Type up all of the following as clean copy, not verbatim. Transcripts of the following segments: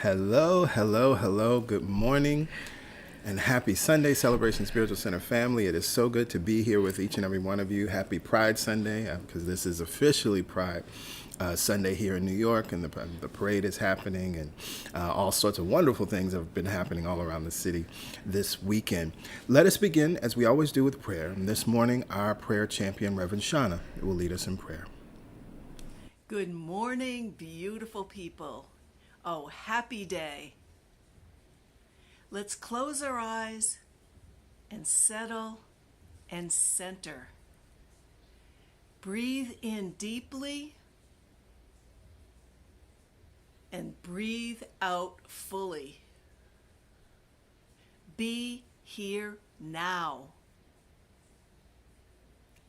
Hello, hello, hello. Good morning and happy Sunday, Celebration Spiritual Center family. It is so good to be here with each and every one of you. Happy Pride Sunday, because this is officially Pride Sunday here in New York, and the parade is happening, and all sorts of wonderful things have been happening all around the city this weekend. Let us begin, as we always do, with prayer. And this morning, our prayer champion, Reverend Shauna, will lead us in prayer. Good morning, beautiful people. Oh, happy day. Let's close our eyes and settle and center. Breathe in deeply and breathe out fully. Be here now.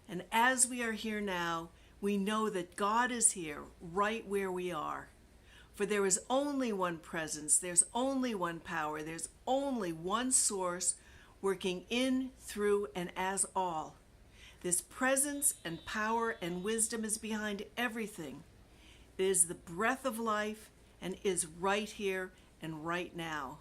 And as we are here now, we know that God is here right where we are. For there is only one presence, there's only one power, there's only one source working in, through, and as all. This presence and power and wisdom is behind everything. It is the breath of life and is right here and right now.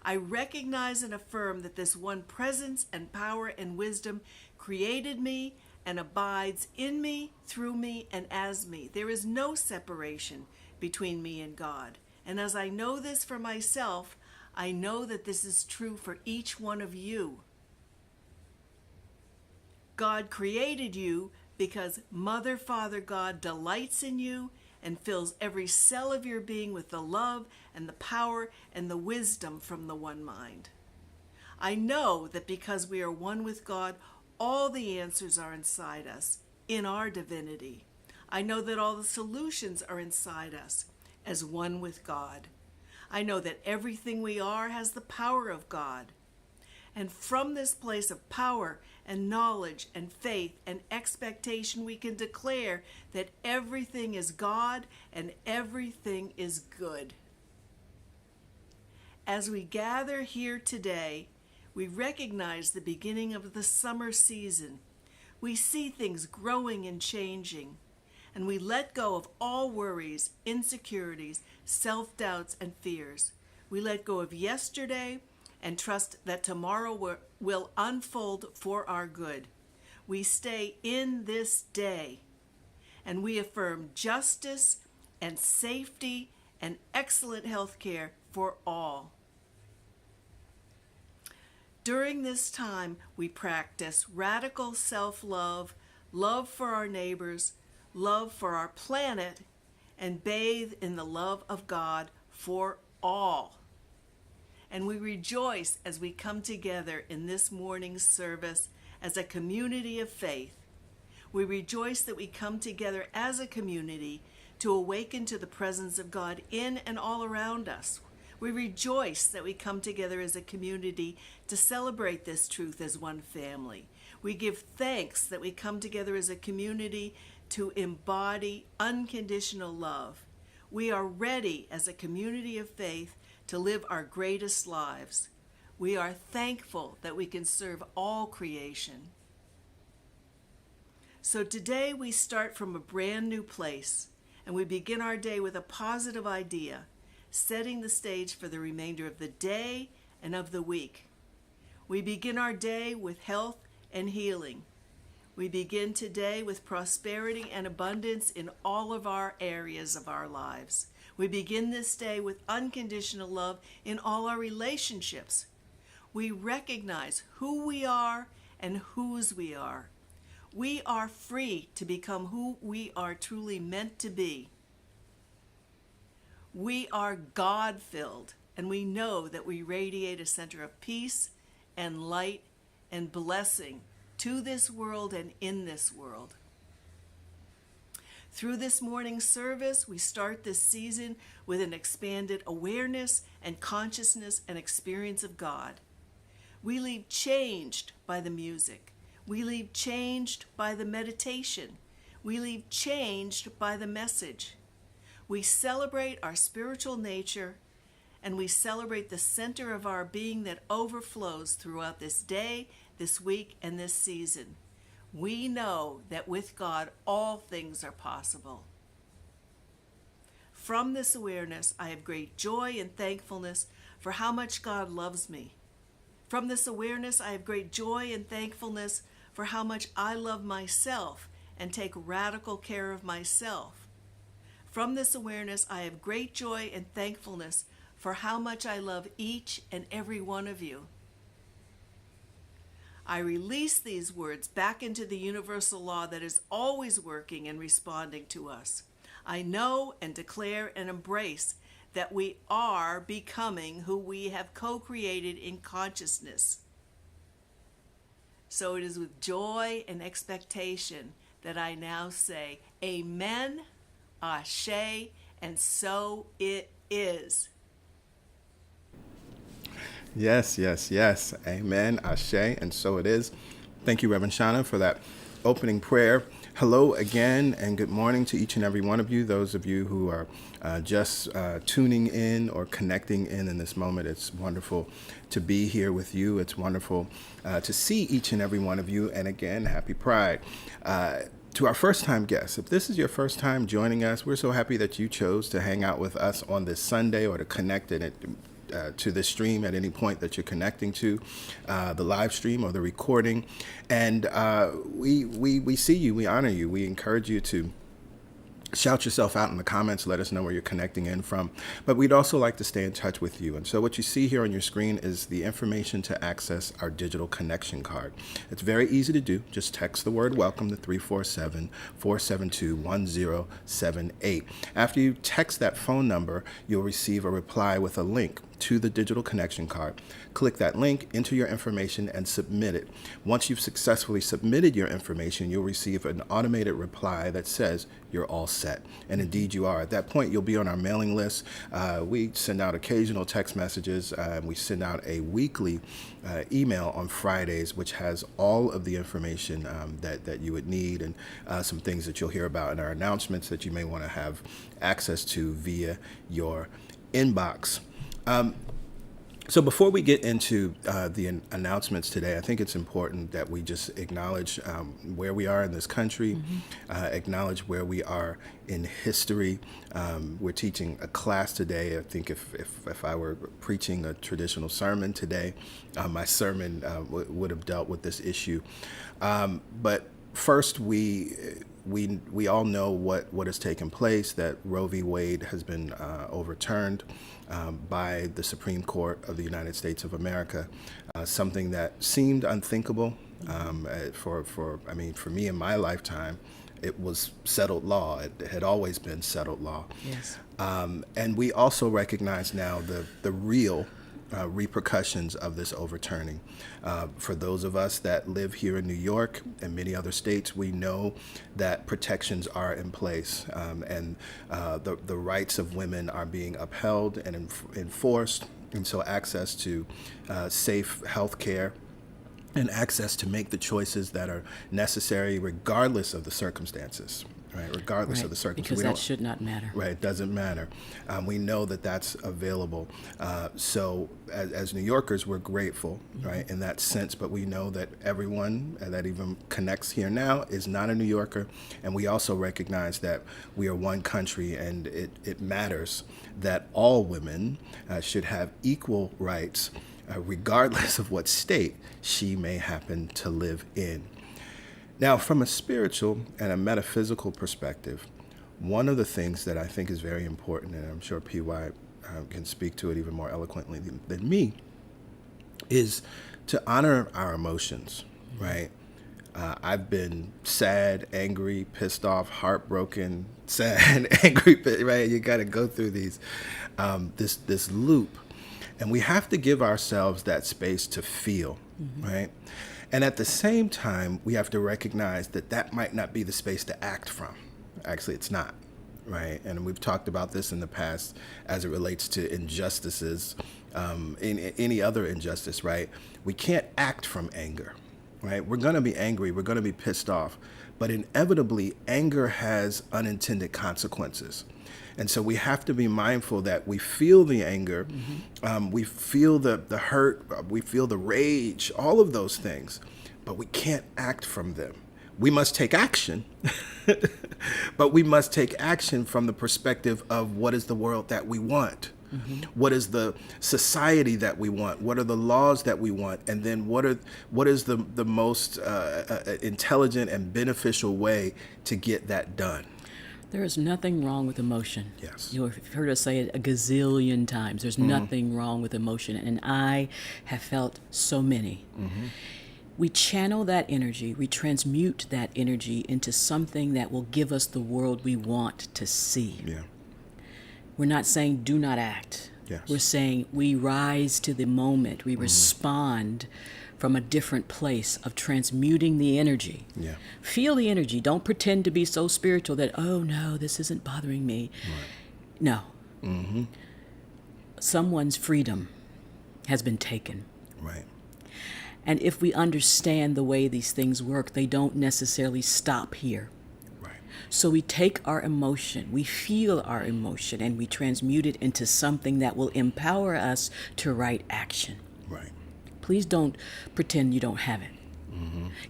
I recognize and affirm that this one presence and power and wisdom created me and abides in me, through me, and as me. There is no separation between me and God. And as I know this for myself, I know that this is true for each one of you. God created you because Mother, Father, God delights in you and fills every cell of your being with the love and the power and the wisdom from the one mind. I know that because we are one with God, all the answers are inside us, in our divinity. I know that all the solutions are inside us, as one with God. I know that everything we are has the power of God. And from this place of power and knowledge and faith and expectation, we can declare that everything is God and everything is good. As we gather here today, we recognize the beginning of the summer season. We see things growing and changing, and we let go of all worries, insecurities, self-doubts, and fears. We let go of yesterday and trust that tomorrow will unfold for our good. We stay in this day, and we affirm justice and safety and excellent health care for all. During this time, we practice radical self-love, love for our neighbors, love for our planet, and bathe in the love of God for all. And we rejoice as we come together in this morning's service as a community of faith. We rejoice that we come together as a community to awaken to the presence of God in and all around us. We rejoice that we come together as a community to celebrate this truth as one family. We give thanks that we come together as a community to embody unconditional love. We are ready as a community of faith to live our greatest lives. We are thankful that we can serve all creation. So today we start from a brand new place, and we begin our day with a positive idea, setting the stage for the remainder of the day and of the week. We begin our day with health and healing. We begin today with prosperity and abundance in all of our areas of our lives. We begin this day with unconditional love in all our relationships. We recognize who we are and whose we are. We are free to become who we are truly meant to be. We are God-filled, and we know that we radiate a center of peace and light and blessing to this world and in this world. Through this morning's service, we start this season with an expanded awareness and consciousness and experience of God. We leave changed by the music. We leave changed by the meditation. We leave changed by the message. We celebrate our spiritual nature, and we celebrate the center of our being that overflows throughout this day, this week, and this season. We know that with God all things are possible. From this awareness, I have great joy and thankfulness for how much God loves me. From this awareness, I have great joy and thankfulness for how much I love myself and take radical care of myself. From this awareness, I have great joy and thankfulness for how much I love each and every one of you. I release these words back into the universal law that is always working and responding to us. I know and declare and embrace that we are becoming who we have co-created in consciousness. So it is with joy and expectation that I now say, Amen, Ashe, and so it is. Yes, yes, yes. Amen, Ashe, and so it is. Thank you, Reverend Shauna, for that opening prayer. Hello again, and good morning to each and every one of you. Those of you who are just tuning in or connecting in this moment, it's wonderful to be here with you. It's wonderful to see each and every one of you. And again, happy Pride. To our first-time guests, if this is your first time joining us, we're so happy that you chose to hang out with us on this Sunday or to connect in it. To this stream at any point that you're connecting to the live stream or the recording. And we see you, we honor you, we encourage you to shout yourself out in the comments, let us know where you're connecting in from. But we'd also like to stay in touch with you. And so what you see here on your screen is the information to access our digital connection card. It's very easy to do. Just text the word welcome to 347-472-1078. After you text that phone number, you'll receive a reply with a link to the digital connection card. Click that link, enter your information, and submit it. Once you've successfully submitted your information, you'll receive an automated reply that says you're all set. And indeed you are. At that point, you'll be on our mailing list. We send out occasional text messages. We send out a weekly email on Fridays, which has all of the information that you would need and some things that you'll hear about in our announcements that you may want to have access to via your inbox. So before we get into the announcements today, I think it's important that we just acknowledge where we are in this country, acknowledge where we are in history. We're teaching a class today. I think if I were preaching a traditional sermon today, my sermon would have dealt with this issue. But first, we all know what has taken place, that Roe v. Wade has been overturned by the Supreme Court of the United States of America, something that seemed unthinkable for me in my lifetime. It was settled law. It had always been settled law. Yes. And we also recognize now the real repercussions of this overturning. For those of us that live here in New York and many other states, we know that protections are in place, and the rights of women are being upheld and enforced, and so access to safe health care and access to make the choices that are necessary regardless of the circumstances. Right, regardless of the circumstances. Because that should not matter. Right, it doesn't matter. We know that that's available. So as New Yorkers, we're grateful, right, in that sense. But we know that everyone that even connects here now is not a New Yorker. And we also recognize that we are one country, and it matters that all women should have equal rights, regardless of what state she may happen to live in. Now, from a spiritual and a metaphysical perspective, one of the things that I think is very important, and I'm sure PY can speak to it even more eloquently than me, is to honor our emotions, right? I've been sad, angry, pissed off, heartbroken, sad, angry, right? You got to go through these, this loop. And we have to give ourselves that space to feel, right? And at the same time, we have to recognize that might not be the space to act from. Actually, it's not, right? And we've talked about this in the past as it relates to injustices, in any other injustice, right? We can't act from anger, right? We're going to be angry. We're going to be pissed off. But inevitably, anger has unintended consequences. And so we have to be mindful that we feel the anger, we feel the hurt, we feel the rage, all of those things, but we can't act from them. we must take action. But we must take action from the perspective of what is the world that we want? What is the society that we want? What are the laws that we want? And then what is the most intelligent and beneficial way to get that done? There is nothing wrong with emotion. Yes. You've heard us say it a gazillion times. There's nothing wrong with emotion. And I have felt so many. We channel that energy, we transmute that energy into something that will give us the world we want to see. Yeah. We're not saying do not act. Yes. We're saying we rise to the moment. We respond from a different place of transmuting the energy. Yeah. Feel the energy. Don't pretend to be so spiritual that, oh no, this isn't bothering me. Right. No. Someone's freedom has been taken. Right. And if we understand the way these things work, they don't necessarily stop here. Right. So we take our emotion, we feel our emotion, and we transmute it into something that will empower us to right action. Right. Please don't pretend you don't have it.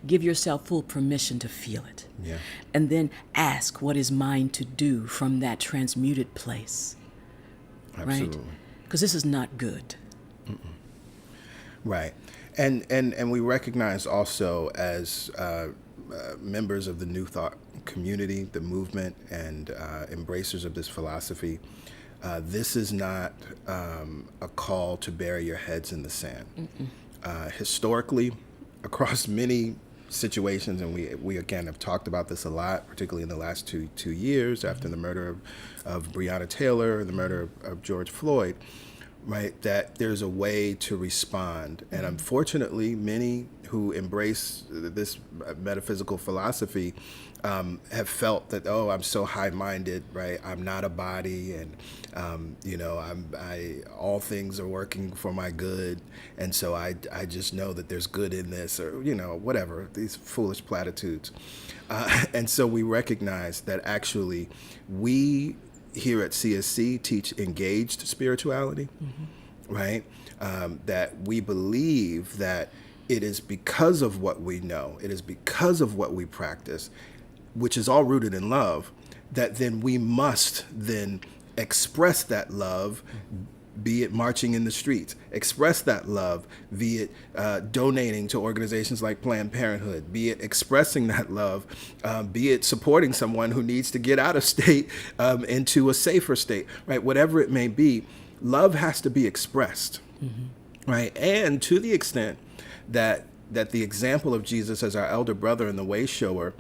Give yourself full permission to feel it. Yeah. And then ask what is mine to do from that transmuted place. Absolutely. Right? Because this is not good. Right. And we recognize also as members of the New Thought community, the movement, and embracers of this philosophy, this is not a call to bury your heads in the sand. Historically, across many situations, and we again have talked about this a lot, particularly in the last two years after the murder of Breonna Taylor, the murder of George Floyd, right, that there's a way to respond. And unfortunately, many who embrace this metaphysical philosophy have felt that, oh, I'm so high-minded, right? I'm not a body, and all things are working for my good, and so I just know that there's good in this, or whatever, these foolish platitudes. And so we recognize that actually we here at CSC teach engaged spirituality, right? That we believe that it is because of what we know, it is because of what we practice, which is all rooted in love, that then we must then express that love, be it marching in the streets, express that love, be it donating to organizations like Planned Parenthood, be it expressing that love, be it supporting someone who needs to get out of state into a safer state, right? Whatever it may be, love has to be expressed, right? And to the extent that the example of Jesus as our elder brother and the way shower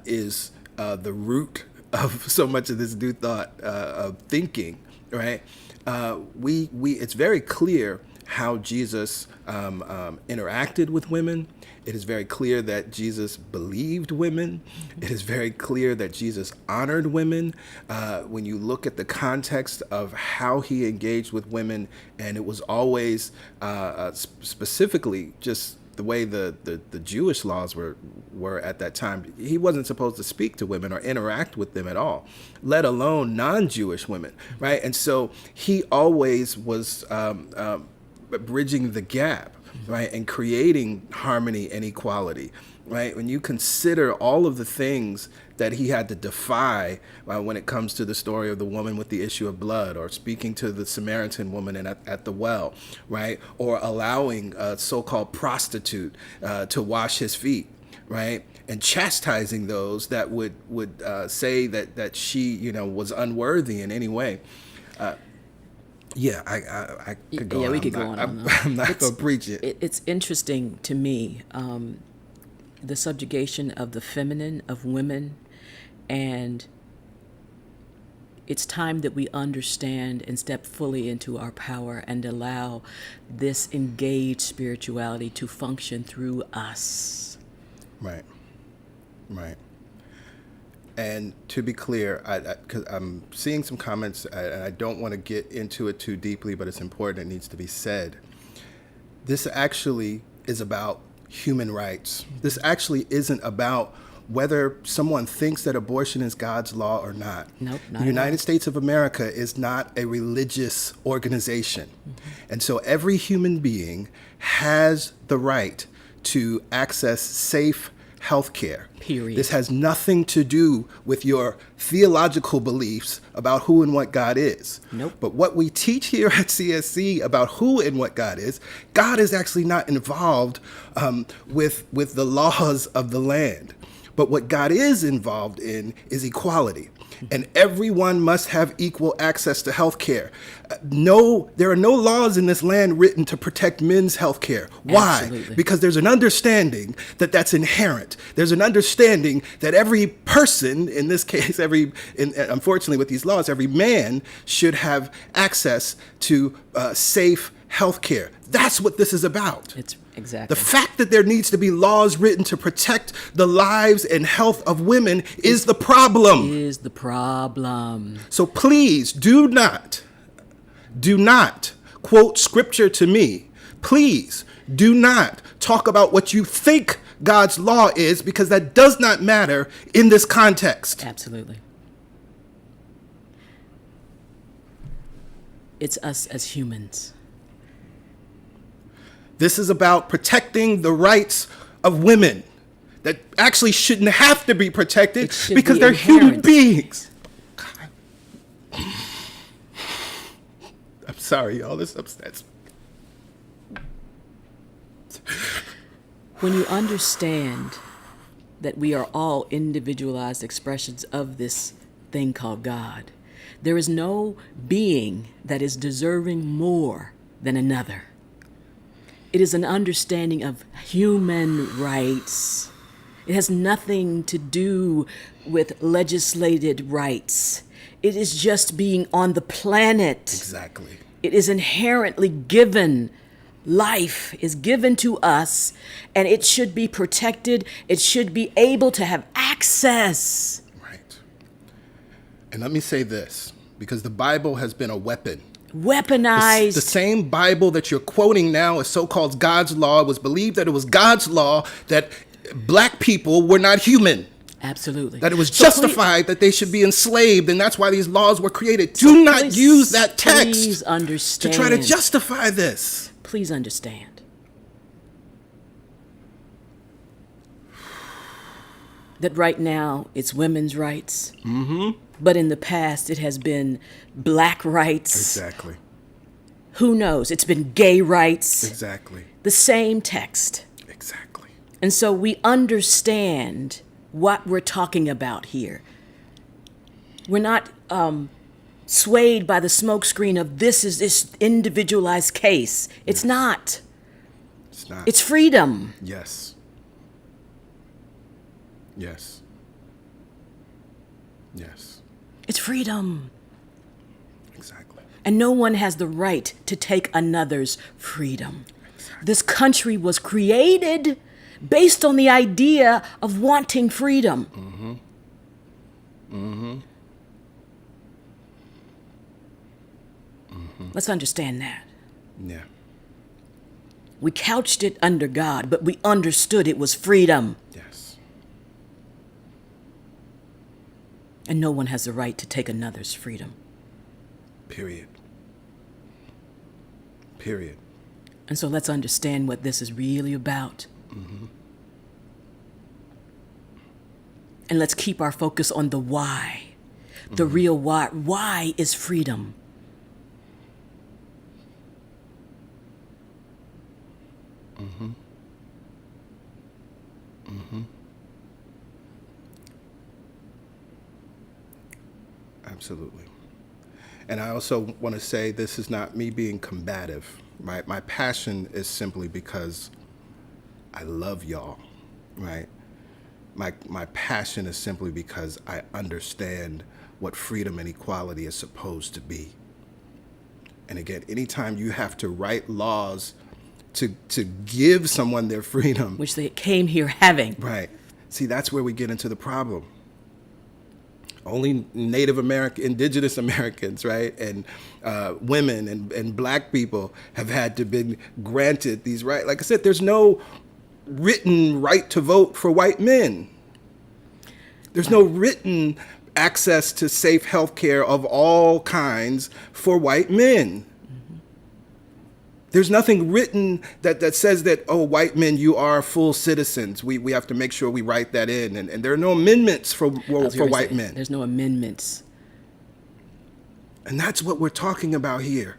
is the root of so much of this new thought of thinking, right? It's very clear how Jesus interacted with women. It is very clear that Jesus believed women. It is very clear that Jesus honored women. When you look at the context of how he engaged with women, and it was always specifically just the way the Jewish laws were at that time. He wasn't supposed to speak to women or interact with them at all, let alone non-Jewish women, right? And so he always was bridging the gap, right, and creating harmony and equality, right? When you consider all of the things that he had to defy when it comes to the story of the woman with the issue of blood, or speaking to the Samaritan woman at the well, right? Or allowing a so-called prostitute to wash his feet, right? And chastising those that would say that she, was unworthy in any way. I could go on. Yeah, we could go on. I'm not going to preach it. It's interesting to me, the subjugation of the feminine, of women, and it's time that we understand and step fully into our power and allow this engaged spirituality to function through us. Right. And to be clear, because I'm seeing some comments, and I don't want to get into it too deeply, but it's important, it needs to be said. This actually is about human rights. This actually isn't about whether someone thinks that abortion is God's law or not. Nope, not The United States of America is not a religious organization. And so every human being has the right to access safe, health care. Period. This has nothing to do with your theological beliefs about who and what God is. Nope. But what we teach here at CSC about who and what God is actually not involved with the laws of the land. But what God is involved in is equality. And everyone must have equal access to health care. No, there are no laws in this land written to protect men's health care. Why? Absolutely. Because there's an understanding that that's inherent. There's an understanding that every person, in this case, unfortunately with these laws, every man should have access to safe health care. That's what this is about. It's exactly. The fact that there needs to be laws written to protect the lives and health of women is the problem. Is the problem. So please do not quote scripture to me. Please do not talk about what you think God's law is, because that does not matter in this context. Absolutely. It's us as humans. This is about protecting the rights of women that actually shouldn't have to be protected because they're human beings. God. I'm sorry, y'all. This upsets me. When you understand that we are all individualized expressions of this thing called God, there is no being that is deserving more than another. It is an understanding of human rights. It has nothing to do with legislated rights. It is just being on the planet. Exactly. It is inherently given. Life is given to us, and it should be protected. It should be able to have access. Right. And let me say this, because the Bible has been a weapon. Weaponized. The same Bible that you're quoting now is so-called God's law. It was believed that it was God's law that black people were not human. Absolutely. That it was justified that they should be enslaved, and that's why these laws were created. Do not use that text to try to justify this. Please understand that right now it's women's rights. Mm-hmm. But in the past, it has been black rights. Exactly. Who knows? It's been gay rights. Exactly. The same text. Exactly. And so we understand what we're talking about here. We're not swayed by the smokescreen of this individualized case. It's not. It's not. It's freedom. Yes. Yes. Yes. It's freedom. Exactly. And no one has the right to take another's freedom. Exactly. This country was created based on the idea of wanting freedom. Mm-hmm. Mm-hmm. Mm-hmm. Let's understand that. Yeah. We couched it under God, but we understood it was freedom. Yes. And no one has the right to take another's freedom. Period. Period. And so let's understand what this is really about. Mm-hmm. And let's keep our focus on the why. The real why. Why is freedom? Mm-hmm. Mm-hmm. Absolutely. And I also want to say this is not me being combative, right? My passion is simply because I love y'all, right? My passion is simply because I understand what freedom and equality is supposed to be. And again, anytime you have to write laws to give someone their freedom, which they came here having. Right. See, that's where we get into the problem. Only Native American, indigenous Americans, right, and women and black people have had to be granted these rights. Like I said, there's no written right to vote for white men. There's no written access to safe health care of all kinds for white men. There's nothing written that says that, oh, white men, you are full citizens. We have to make sure we write that in. And there are no amendments for white men. There's no amendments. And that's what we're talking about here.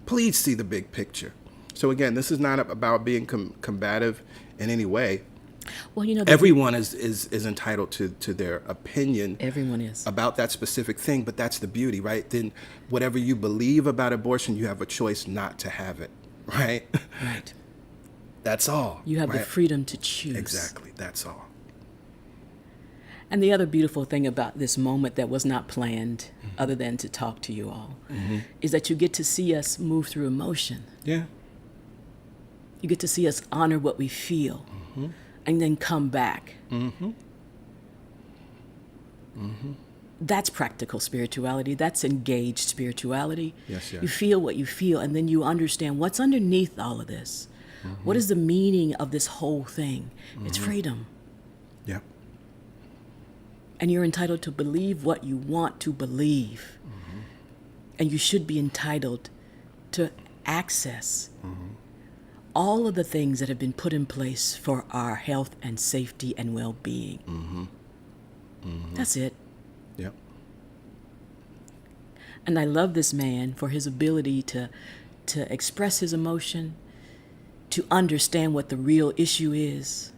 Please see the big picture. So again, this is not about being combative in any way. Well, you know, everyone is entitled to their opinion. Everyone is. About that specific thing, but that's the beauty, right? Then whatever you believe about abortion, you have a choice not to have it, right? Right. That's all. You have right? the freedom to choose. Exactly. That's all. And the other beautiful thing about this moment that was not planned, other than to talk to you all, is that you get to see us move through emotion. Yeah. You get to see us honor what we feel. And then come back. That's practical spirituality. That's engaged spirituality. Yes, yes. You feel what you feel, and then you understand what's underneath all of this. What is the meaning of this whole thing? It's freedom. Yep. And you're entitled to believe what you want to believe. And you should be entitled to access all of the things that have been put in place for our health and safety and well-being. That's it. Yep. And I love this man for his ability to express his emotion, to understand what the real issue is,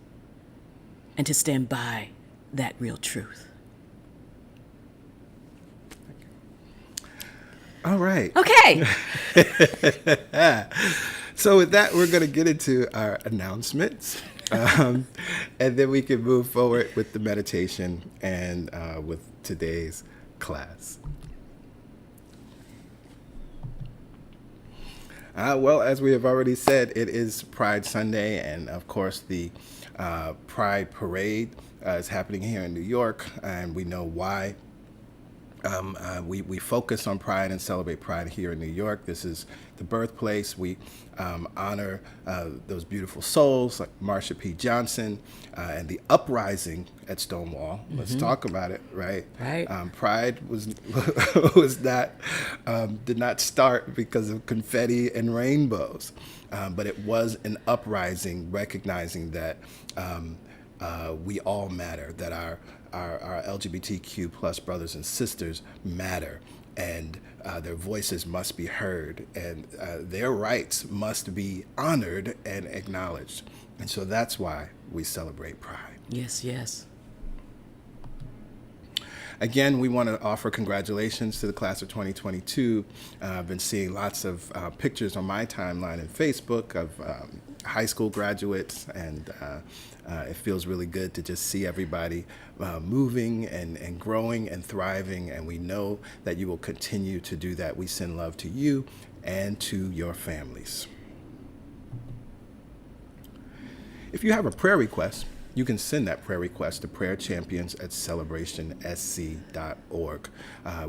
and to stand by that real truth. All right. Okay. So with that, we're going to get into our announcements, and then we can move forward with the meditation and with today's class. Well, as we have already said, it is Pride Sunday, and of course the Pride Parade is happening here in New York, and we know why. We focus on pride and celebrate pride here in New York. This is the birthplace. We honor those beautiful souls like Marsha P. Johnson and the uprising at Stonewall. Let's talk about it, right? Right. Pride was did not start because of confetti and rainbows, but it was an uprising recognizing that we all matter, that our LGBTQ plus brothers and sisters matter, and their voices must be heard, and their rights must be honored and acknowledged. And so that's why we celebrate Pride. Yes, yes. Again, we want to offer congratulations to the class of 2022. I've been seeing lots of pictures on my timeline and Facebook of high school graduates, and it feels really good to just see everybody moving and growing and thriving, and we know that you will continue to do that. We send love to you and to your families. If you have a prayer request, you can send that prayer request to prayerchampions@celebrationsc.org.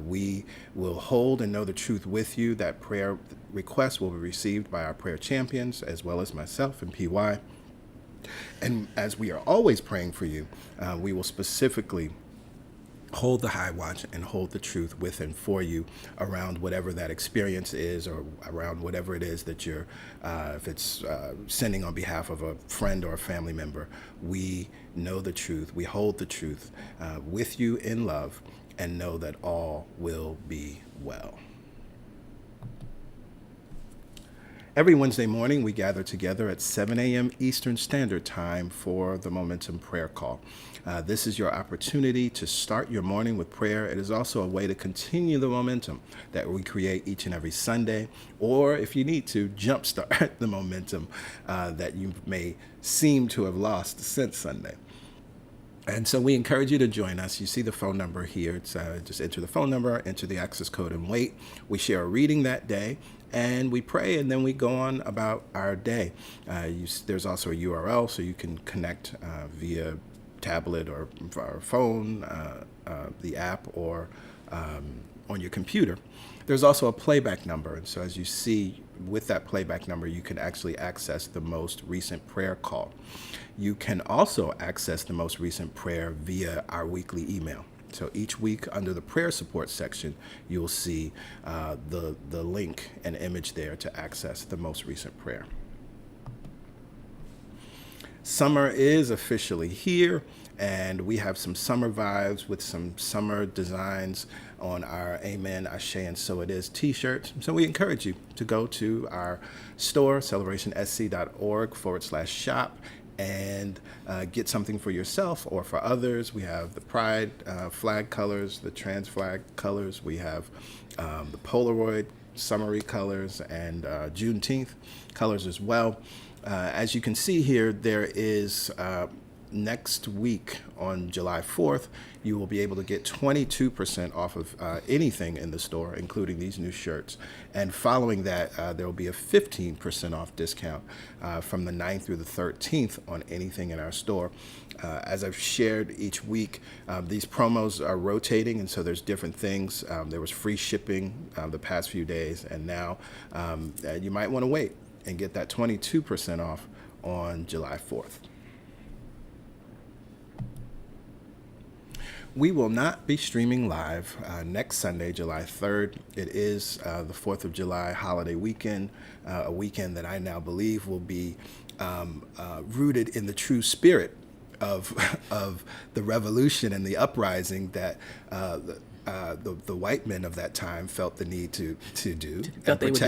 We will hold and know the truth with you. That prayer request will be received by our prayer champions as well as myself and PY. And as we are always praying for you, we will specifically hold the high watch and hold the truth with and for you around whatever that experience is, or around whatever it is that you're, if it's sending on behalf of a friend or a family member. We know the truth. We hold the truth with you in love and know that all will be well. Every Wednesday morning, we gather together at 7 a.m. Eastern Standard Time for the Momentum Prayer Call. This is your opportunity to start your morning with prayer. It is also a way to continue the momentum that we create each and every Sunday, or if you need to, jumpstart the momentum that you may seem to have lost since Sunday. And so we encourage you to join us. You see the phone number here. It's, just enter the phone number, enter the access code, and wait. We share a reading that day, and we pray, and then we go on about our day. There's also a URL, so you can connect via tablet or phone, the app, or on your computer. There's also a playback number, and so as you see with that playback number, you can actually access the most recent prayer call. You can also access the most recent prayer via our weekly email. So each week under the prayer support section, you'll see the link and image there to access the most recent prayer. Summer is officially here, and we have some summer vibes with some summer designs on our Amen, Ashe, and So It Is t-shirts. So we encourage you to go to our store, celebrationsc.org/shop, and get something for yourself or for others. We have the Pride flag colors, the trans flag colors. We have the Polaroid summary colors and Juneteenth colors as well. As you can see here, there is next week on July 4th, you will be able to get 22% off of anything in the store, including these new shirts. And following that, there will be a 15% off discount from the 9th through the 13th on anything in our store. As I've shared each week, these promos are rotating, and so there's different things. There was free shipping the past few days, and now you might want to wait and get that 22% off on July 4th. We will not be streaming live next Sunday, July 3rd. It is the 4th of July holiday weekend, a weekend that I now believe will be rooted in the true spirit of the revolution and the uprising that the white men of that time felt the need to do Felt they were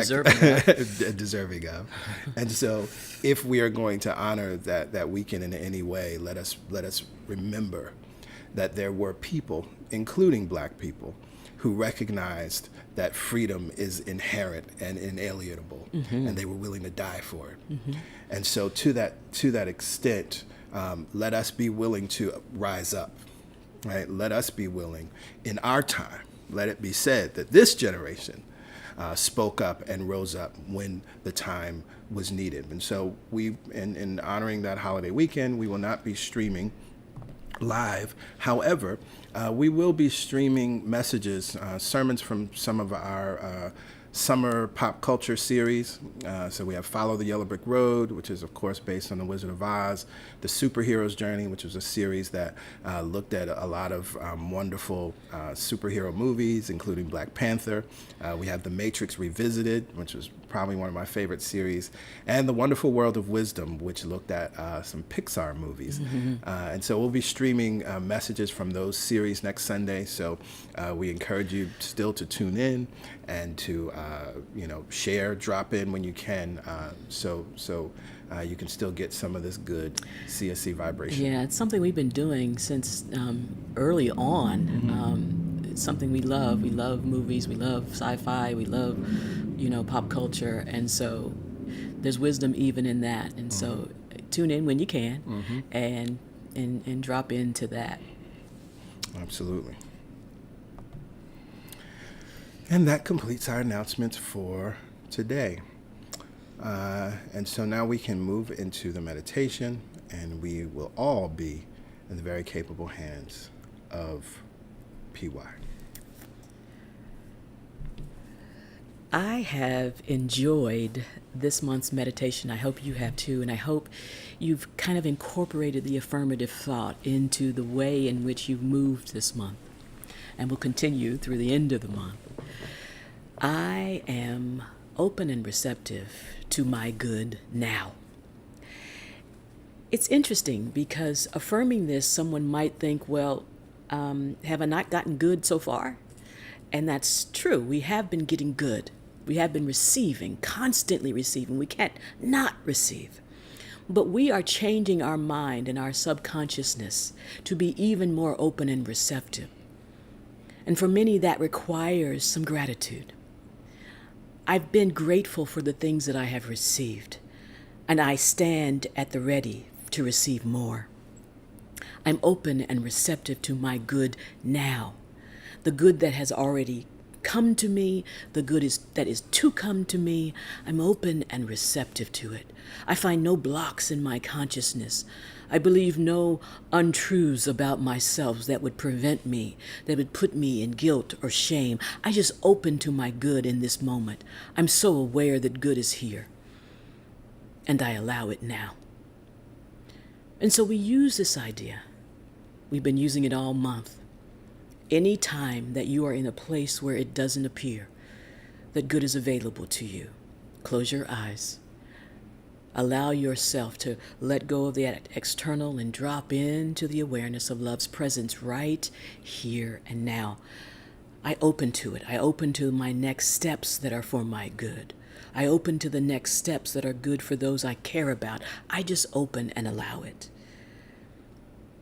deserving of. And so if we are going to honor that weekend in any way, let us remember that there were people, including Black people, who recognized that freedom is inherent and inalienable, and they were willing to die for it. And so to that extent, let us be willing to rise up. Right? Let us be willing in our time. Let it be said that this generation spoke up and rose up when the time was needed. And so in honoring that holiday weekend, we will not be streaming live. However, we will be streaming messages, sermons from some of our summer pop culture series. So we have Follow the Yellow Brick Road, which is, of course, based on The Wizard of Oz. The Superhero's Journey, which was a series that looked at a lot of wonderful superhero movies, including Black Panther. We have The Matrix Revisited, which was probably one of my favorite series, and The Wonderful World of Wisdom, which looked at some Pixar movies. And so we'll be streaming messages from those series next Sunday. So we encourage you still to tune in and to share, drop in when you can, so you can still get some of this good CSC vibration. Yeah, it's something we've been doing since early on. It's something we love. We love movies. We love sci-fi. We love, pop culture. And so there's wisdom even in that. And so tune in when you can and drop into that. Absolutely. And that completes our announcements for today. And so now we can move into the meditation, and we will all be in the very capable hands of PY. I have enjoyed this month's meditation. I hope you have too, and I hope you've kind of incorporated the affirmative thought into the way in which you've moved this month and will continue through the end of the month. I am open and receptive to my good now. It's interesting because affirming this, someone might think, well, have I not gotten good so far? And that's true. We have been getting good. We have been receiving, constantly receiving. We can't not receive. But we are changing our mind and our subconsciousness to be even more open and receptive. And for many, that requires some gratitude. I've been grateful for the things that I have received, and I stand at the ready to receive more. I'm open and receptive to my good now, the good that has already come to me, the good that is to come to me. I'm open and receptive to it. I find no blocks in my consciousness. I believe no untruths about myself that would prevent me, that would put me in guilt or shame. I just open to my good in this moment. I'm so aware that good is here, and I allow it now. And so we use this idea. We've been using it all month. Any time that you are in a place where it doesn't appear that good is available to you, close your eyes. Allow yourself to let go of that external and drop into the awareness of love's presence right here and now. I open to it. I open to my next steps that are for my good. I open to the next steps that are good for those I care about. I just open and allow it.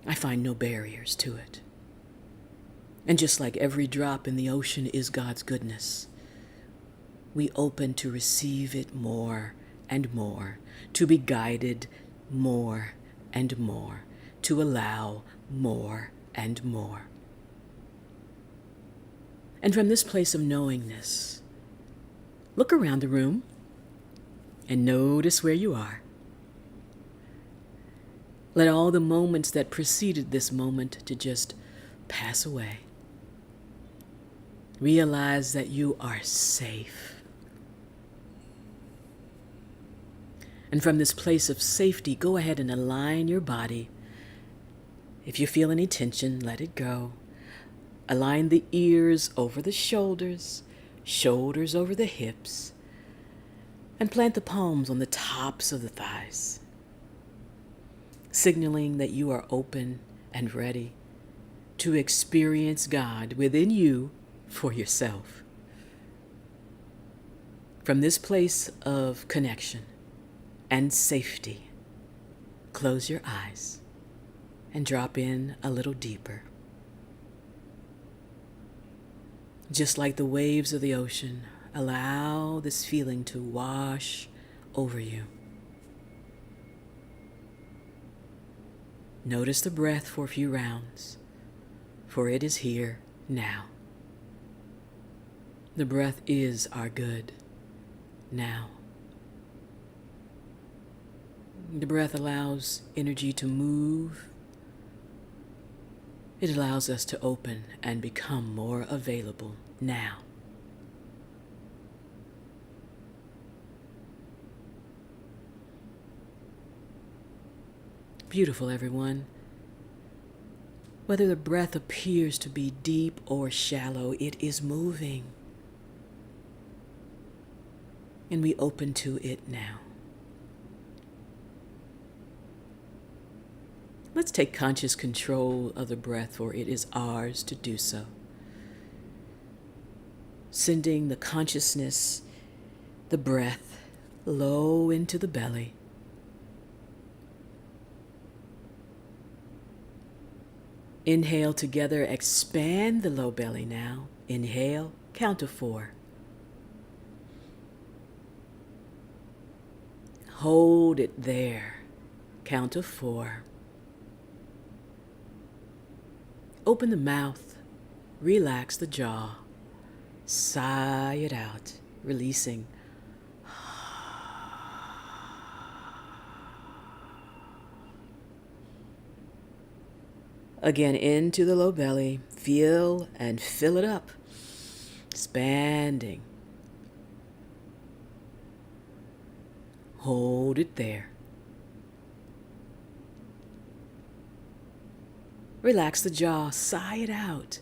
I find no barriers to it. And just like every drop in the ocean is God's goodness, we open to receive it more and more, to be guided more and more, to allow more and more. And from this place of knowingness, look around the room and notice where you are. Let all the moments that preceded this moment to just pass away. Realize that you are safe. And from this place of safety, go ahead and align your body. If you feel any tension, let it go. Align the ears over the shoulders, shoulders over the hips, and plant the palms on the tops of the thighs, signaling that you are open and ready to experience God within you for yourself. From this place of connection and safety, close your eyes and drop in a little deeper. Just like the waves of the ocean, allow this feeling to wash over you. Notice the breath for a few rounds, for it is here now. The breath is our good now. The breath allows energy to move. It allows us to open and become more available now. Beautiful, everyone. Whether the breath appears to be deep or shallow, it is moving. And we open to it now. Let's take conscious control of the breath, for it is ours to do so. Sending the consciousness, the breath, low into the belly. Inhale together, expand the low belly now. Inhale, count to 4. Hold it there, count to 4. Open the mouth, relax the jaw, sigh it out, releasing. Again, into the low belly, feel and fill it up, expanding. Hold it there. Relax the jaw, sigh it out.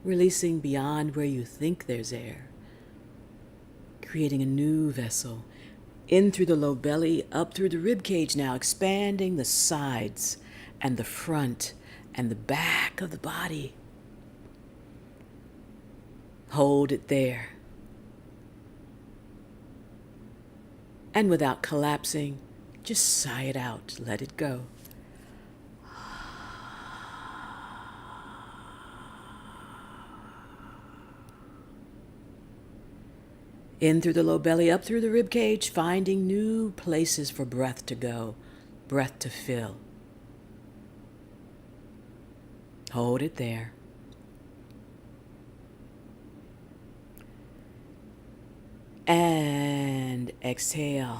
Releasing beyond where you think there's air. Creating a new vessel. In through the low belly, up through the rib cage now, expanding the sides and the front and the back of the body. Hold it there. And without collapsing, just sigh it out, let it go. In through the low belly, up through the rib cage, finding new places for breath to go, breath to fill. Hold it there. And exhale.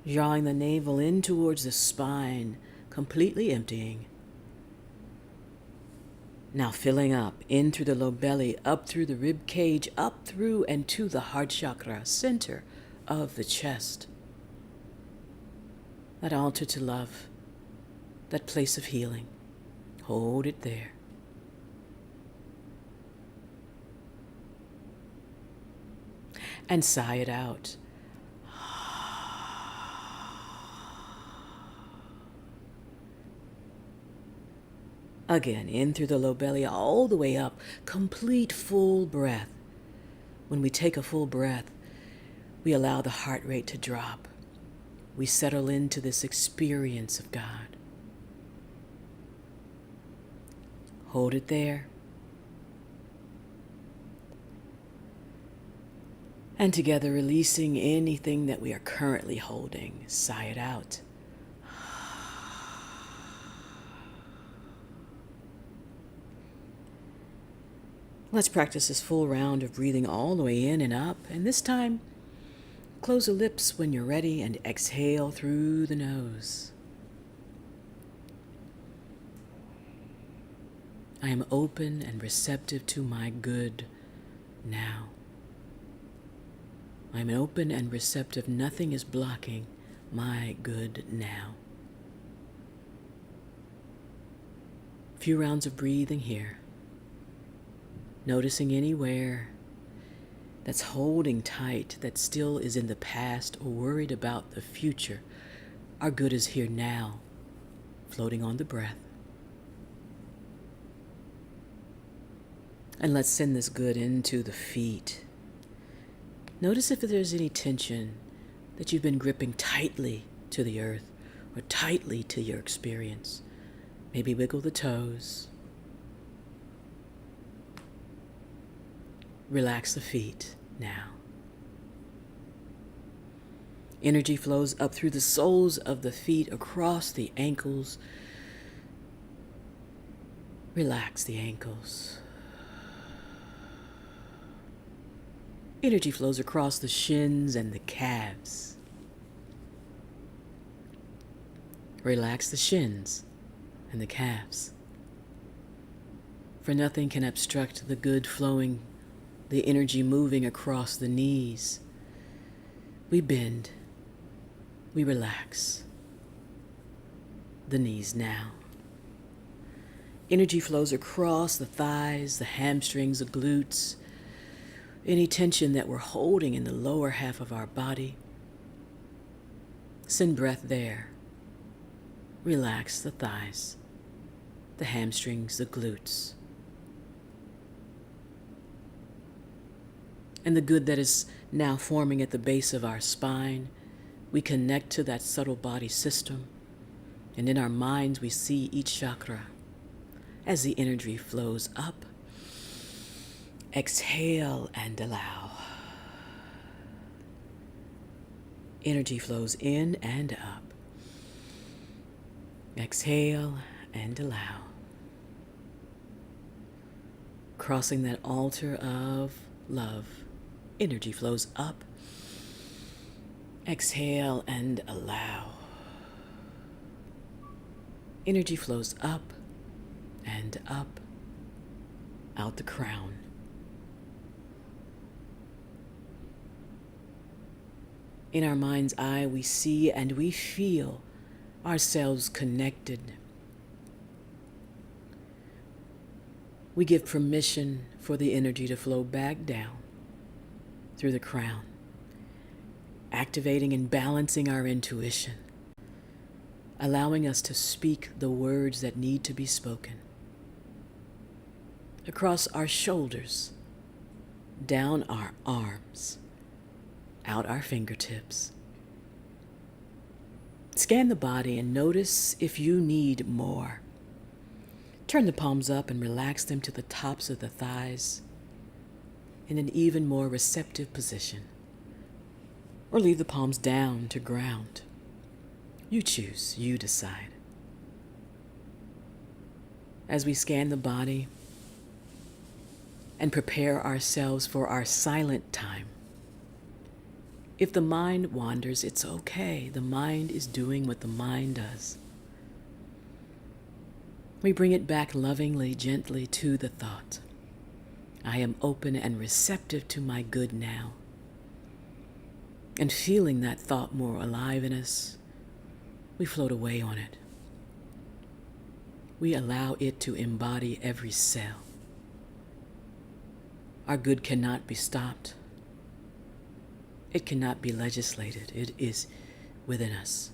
Drawing the navel in towards the spine, completely emptying. Now filling up, in through the low belly, up through the rib cage, up through and to the heart chakra, center of the chest. That altar to love, that place of healing. Hold it there. And sigh it out. Again, in through the low belly, all the way up, complete full breath. When we take a full breath, we allow the heart rate to drop. We settle into this experience of God. Hold it there. And together, releasing anything that we are currently holding. Sigh it out. Let's practice this full round of breathing all the way in and up. And this time, close the lips when you're ready and exhale through the nose. I am open and receptive to my good now. I am open and receptive. Nothing is blocking my good now. A few rounds of breathing here. Noticing anywhere that's holding tight, that still is in the past or worried about the future. Our good is here now, floating on the breath. And let's send this good into the feet. Notice if there's any tension that you've been gripping tightly to the earth or tightly to your experience. Maybe wiggle the toes. Relax the feet now. Energy flows up through the soles of the feet, across the ankles. Relax the ankles. Energy flows across the shins and the calves. Relax the shins and the calves. For nothing can obstruct the good flowing, the energy moving across the knees. We bend. We relax the knees now. Energy flows across the thighs, the hamstrings, the glutes. Any tension that we're holding in the lower half of our body, send breath there. Relax the thighs, the hamstrings, the glutes. And the good that is now forming at the base of our spine, we connect to that subtle body system. And in our minds, we see each chakra as the energy flows up. Exhale and allow. Energy flows in and up. Exhale and allow. Crossing that altar of love. Energy flows up. Exhale and allow. Energy flows up and up, out the crown. In our mind's eye, we see and we feel ourselves connected. We give permission for the energy to flow back down through the crown, activating and balancing our intuition, allowing us to speak the words that need to be spoken. Across our shoulders, down our arms, out our fingertips. Scan the body and notice if you need more. Turn the palms up and relax them to the tops of the thighs in an even more receptive position. Or leave the palms down to ground. You choose, you decide. As we scan the body and prepare ourselves for our silent time, if the mind wanders, it's okay. The mind is doing what the mind does. We bring it back lovingly, gently to the thought. I am open and receptive to my good now. And feeling that thought more alive in us, we float away on it. We allow it to embody every cell. Our good cannot be stopped. It cannot be legislated. It is within us.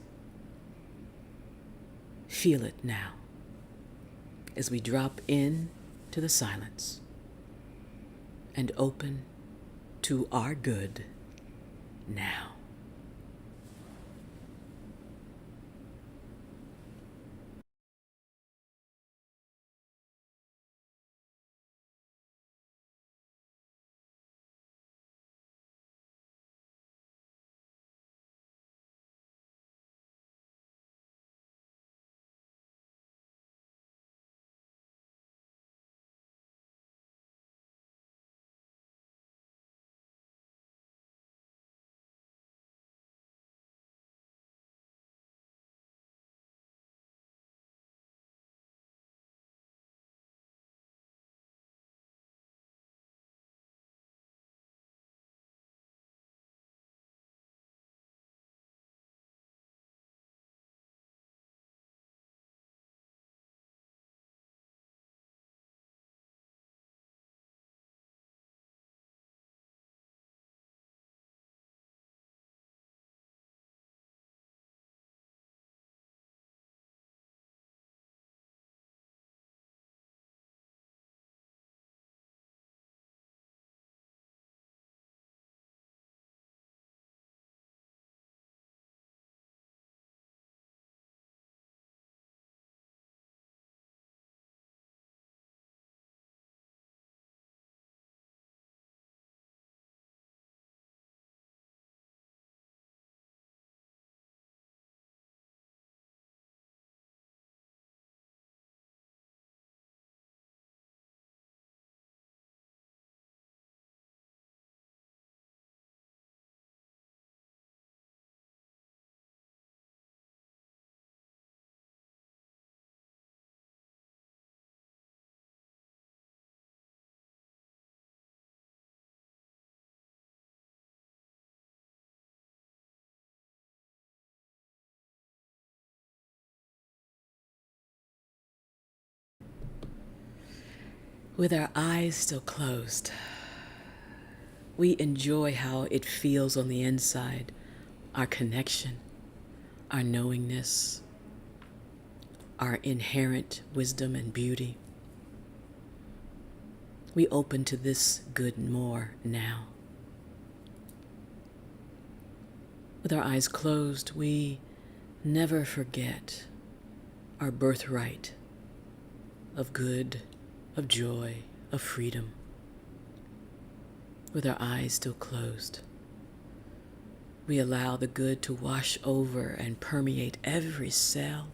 Feel it now as we drop in to the silence and open to our good now. With our eyes still closed, we enjoy how it feels on the inside, our connection, our knowingness, our inherent wisdom and beauty. We open to this good more now. With our eyes closed, we never forget our birthright of good, of joy, of freedom. With our eyes still closed, we allow the good to wash over and permeate every cell,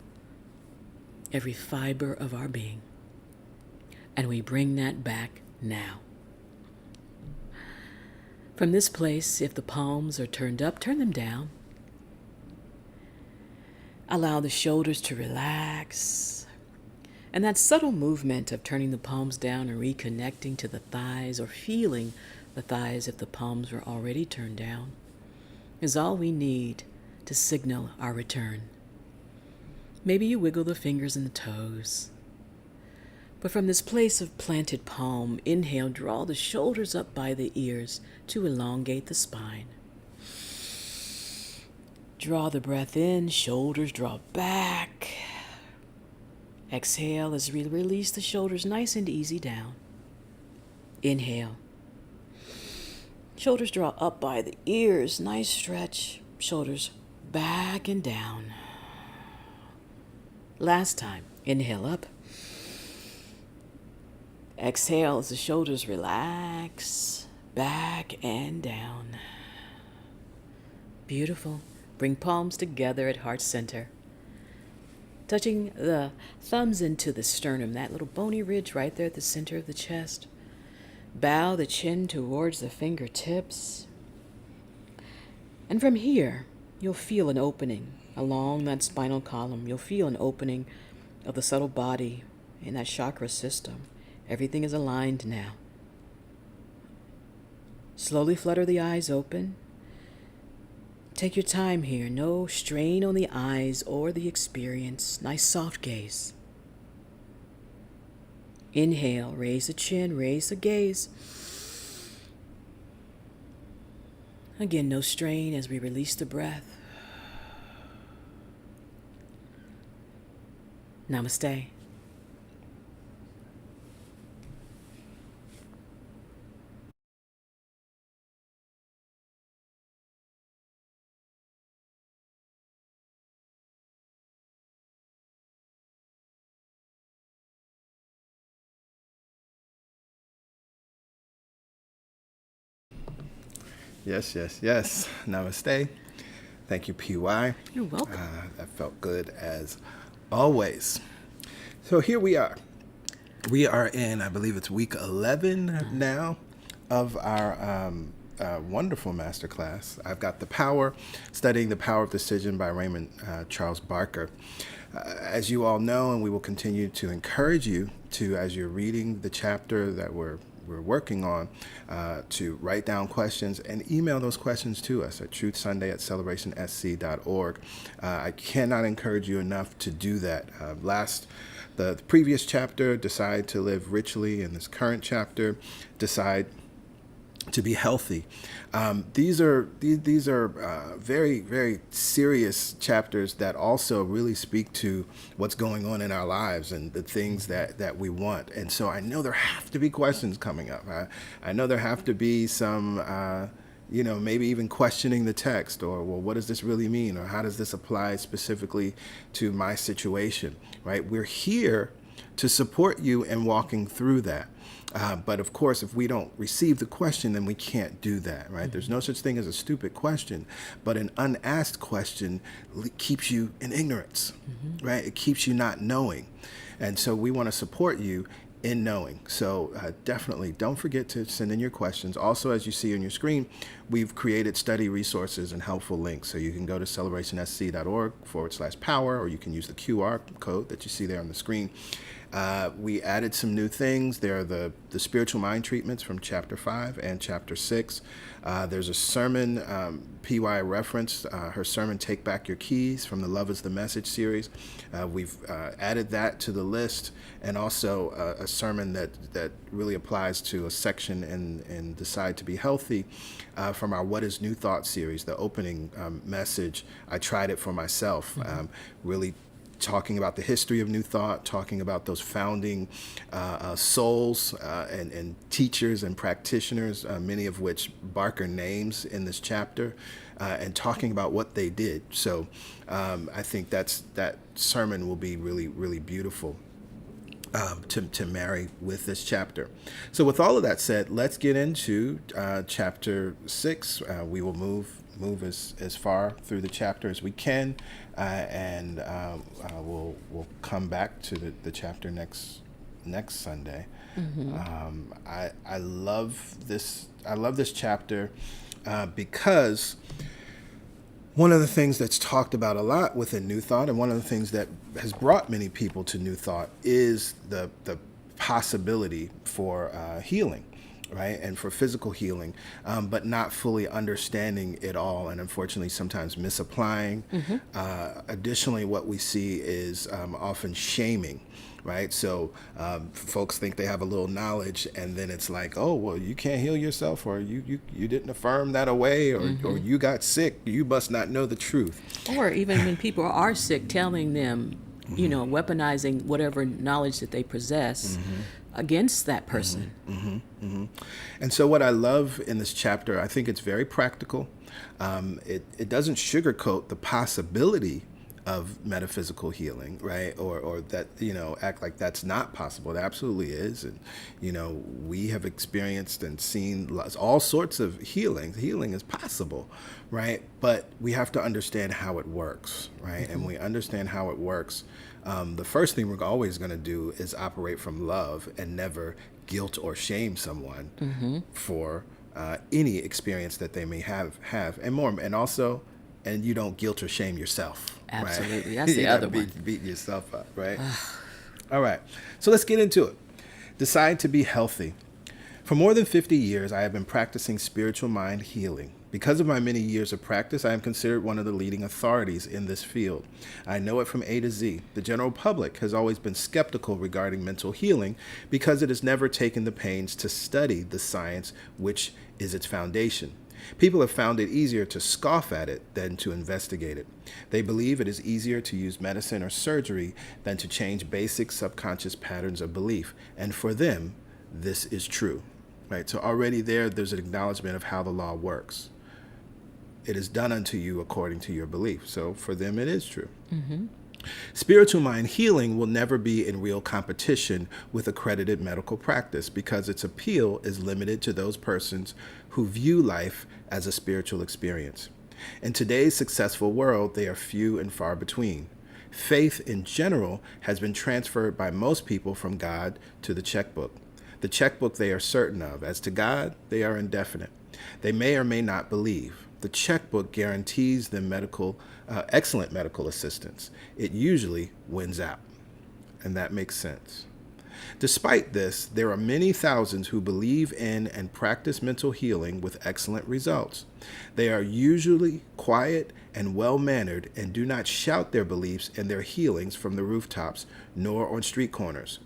every fiber of our being. And we bring that back now. From this place, if the palms are turned up, turn them down. Allow the shoulders to relax. And that subtle movement of turning the palms down and reconnecting to the thighs, or feeling the thighs if the palms were already turned down, is all we need to signal our return. Maybe you wiggle the fingers and the toes. But from this place of planted palm, inhale, draw the shoulders up by the ears to elongate the spine. Draw the breath in, shoulders draw back. Exhale as we release the shoulders nice and easy down. Inhale. Shoulders draw up by the ears, nice stretch. Shoulders back and down. Last time, inhale up. Exhale as the shoulders relax, back and down. Beautiful. Bring palms together at heart center. Touching the thumbs into the sternum, that little bony ridge right there at the center of the chest. Bow the chin towards the fingertips. And from here, you'll feel an opening along that spinal column. You'll feel an opening of the subtle body in that chakra system. Everything is aligned now. Slowly flutter the eyes open. Take your time here. No strain on the eyes or the experience. Nice soft gaze. Inhale, raise the chin, raise the gaze. Again, no strain as we release the breath. Namaste. Yes, yes, yes. Namaste. Thank you, PY. You're welcome. That felt good as always. So here we are. We are in, I believe it's week 11 now of our wonderful masterclass. I've got The Power, Studying the Power of Decision by Raymond Charles Barker. As you all know, and we will continue to encourage you to, as you're reading the chapter that we're working on, to write down questions and email those questions to us at truthsunday@celebrationsc.org. I cannot encourage you enough to do that. The previous chapter, Decide to Live Richly, and this current chapter, Decide to Be Healthy. These are very, very serious chapters that also really speak to what's going on in our lives and the things that we want. And so I know there have to be questions coming up. I know there have to be some, maybe even questioning the text, or, well, what does this really mean? Or how does this apply specifically to my situation, right? We're here to support you in walking through that. But of course, if we don't receive the question, then we can't do that, right? Mm-hmm. There's no such thing as a stupid question, but an unasked question keeps you in ignorance, mm-hmm. right? It keeps you not knowing. And so we want to support you in knowing. So definitely don't forget to send in your questions. Also, as you see on your screen, we've created study resources and helpful links. So you can go to celebrationsc.org/power, or you can use the QR code that you see there on the screen. We added some new things. There are the spiritual mind treatments from chapter 5 and chapter 6. There's a sermon, PY referenced her sermon, Take Back Your Keys, from the Love is the Message series. We've added that to the list, and also a sermon that really applies to a section in Decide to Be Healthy from our What is New Thought series, the opening message. I tried it for myself, really talking about the history of New Thought, talking about those founding souls and teachers and practitioners, many of which Barker names in this chapter, and talking about what they did. So I think that sermon will be really, really beautiful to marry with this chapter. So with all of that said, let's get into chapter 6. We will move as far through the chapter as we can, and we'll come back to the chapter next Sunday. Mm-hmm. I love this chapter because one of the things that's talked about a lot within New Thought, and one of the things that has brought many people to New Thought, is the possibility for healing, right? And for physical healing, but not fully understanding it all, and unfortunately sometimes misapplying. Mm-hmm. Additionally, what we see is often shaming, right? So folks think they have a little knowledge, and then it's like, oh, well, you can't heal yourself, or you didn't affirm that away, or, mm-hmm. or you got sick, you must not know the truth. Or even when people are sick, telling them, mm-hmm. Weaponizing whatever knowledge that they possess, mm-hmm. against that person. Mm-hmm, mm-hmm. And so what I love in this chapter, I think it's very practical. It doesn't sugarcoat the possibility of metaphysical healing, right? Or that, act like that's not possible. It absolutely is. And, we have experienced and seen all sorts of healing. Healing is possible, right? But we have to understand how it works, right? Mm-hmm. And we understand how it works. The first thing we're always going to do is operate from love and never guilt or shame someone, mm-hmm. for any experience that they may have, and more, and also, and you don't guilt or shame yourself. Absolutely, right? That's the other one. Beat yourself up, right? All right. So let's get into it. Decide to be healthy. For more than 50 years, I have been practicing spiritual mind healing. Because of my many years of practice, I am considered one of the leading authorities in this field. I know it from A to Z. The general public has always been skeptical regarding mental healing because it has never taken the pains to study the science which is its foundation. People have found it easier to scoff at it than to investigate it. They believe it is easier to use medicine or surgery than to change basic subconscious patterns of belief. And for them, this is true. Right? So already there's an acknowledgement of how the law works. It is done unto you according to your belief. So for them, it is true. Mm-hmm. Spiritual mind healing will never be in real competition with accredited medical practice because its appeal is limited to those persons who view life as a spiritual experience. In today's successful world, they are few and far between. Faith in general has been transferred by most people from God to the checkbook. The checkbook they are certain of. As to God, they are indefinite. They may or may not believe. The checkbook guarantees them excellent medical assistance. It usually wins out. And that makes sense. Despite this, there are many thousands who believe in and practice mental healing with excellent results. They are usually quiet and well-mannered and do not shout their beliefs and their healings from the rooftops nor on street corners.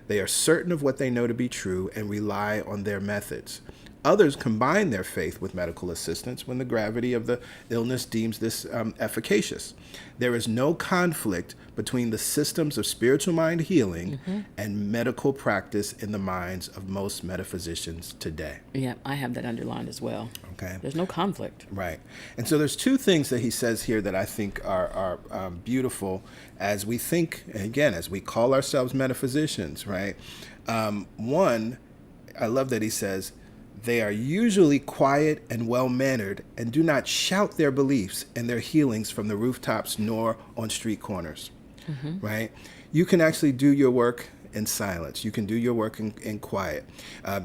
They are certain of what they know to be true and rely on their methods. Others combine their faith with medical assistance when the gravity of the illness deems this efficacious. There is no conflict between the systems of spiritual mind healing and medical practice in the minds of most metaphysicians today. Yeah, I have that underlined as well. Okay. There's no conflict. Right. And so there's two things that he says here that I think are beautiful as we think, again, as we call ourselves metaphysicians, right? One, I love that he says, they are usually quiet and well-mannered and do not shout their beliefs and their healings from the rooftops nor on street corners, right? You can actually do your work in silence. You can do your work in quiet.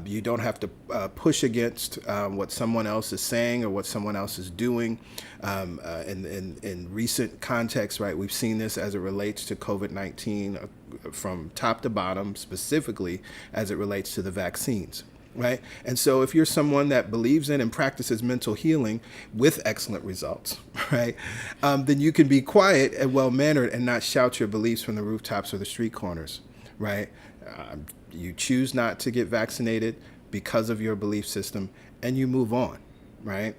You don't have to push against what someone else is saying or what someone else is doing. In recent contexts, right, we've seen this as it relates to COVID-19 from top to bottom, specifically as it relates to the vaccines. Right. And so if you're someone that believes in and practices mental healing with excellent results, right, then you can be quiet and well-mannered and not shout your beliefs from the rooftops or the street corners. Right. You choose not to get vaccinated because of your belief system and you move on. Right.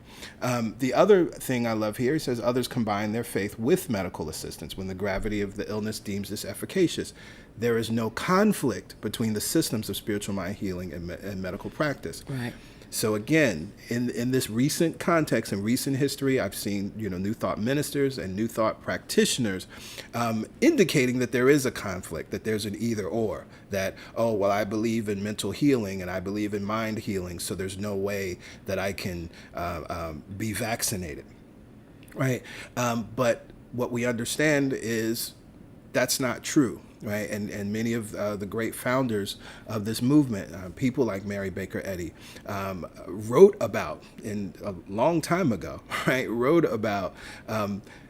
The other thing I love here, he says others combine their faith with medical assistance when the gravity of the illness deems this efficacious. There is no conflict between the systems of spiritual mind healing and medical practice. Right. So again, in this recent context and recent history, I've seen New Thought ministers and New Thought practitioners indicating that there is a conflict, that there's an either or, that, oh, well, I believe in mental healing and I believe in mind healing, so there's no way that I can be vaccinated, right? But what we understand is that's not true. Right, and many of the great founders of this movement, people like Mary Baker Eddy, wrote about a long time ago. Right, wrote about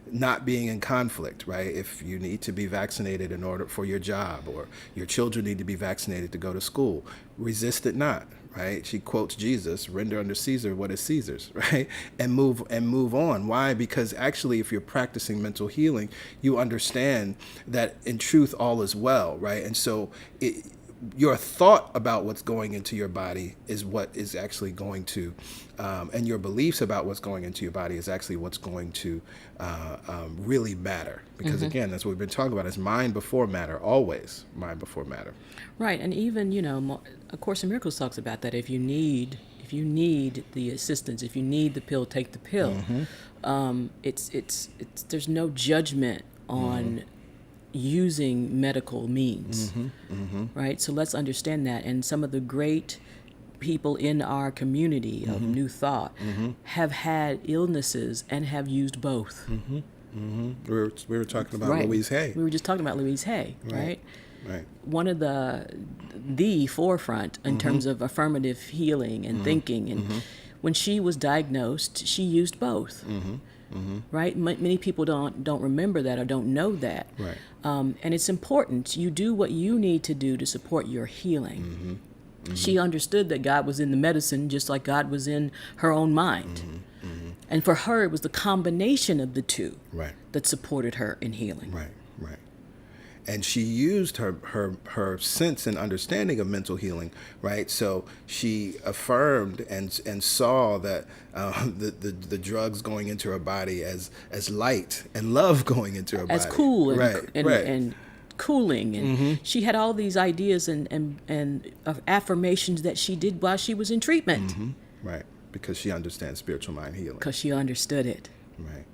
not being in conflict. Right, if you need to be vaccinated in order for your job, or your children need to be vaccinated to go to school, resist it not. Right, she quotes Jesus, "Render unto Caesar what is Caesar's," right, and move on. Why? Because actually, if you're practicing mental healing, you understand that in truth all is well, right? And so your thought about what's going into your body is what is actually going to, and your beliefs about what's going into your body is actually what's going to really matter. Because again, that's what we've been talking about, is mind before matter, always mind before matter. Right, and even, A Course in Miracles talks about that. If you need the assistance, if you need the pill, take the pill. It's there's no judgment on using medical means, right? So let's understand that. And some of the great people in our community of New Thought have had illnesses and have used both. We were talking about Louise Hay. We were just talking about Louise Hay, right? Right. One of the forefront in terms of affirmative healing and thinking. And when she was diagnosed, she used both. right? Many people don't remember that or don't know that. Right. And it's important. You do what you need to do to support your healing. She understood that God was in the medicine just like God was in her own mind. And for her, it was the combination of the two Right. that supported her in healing. Right. Right. And she used her sense and understanding of mental healing, right? So she affirmed and saw that the drugs going into her body as light, and love going into her body As cool and, right, and, right. and cooling. And she had all these ideas and affirmations that she did while she was in treatment. Right, because she understands spiritual mind healing. Because she understood it. Right.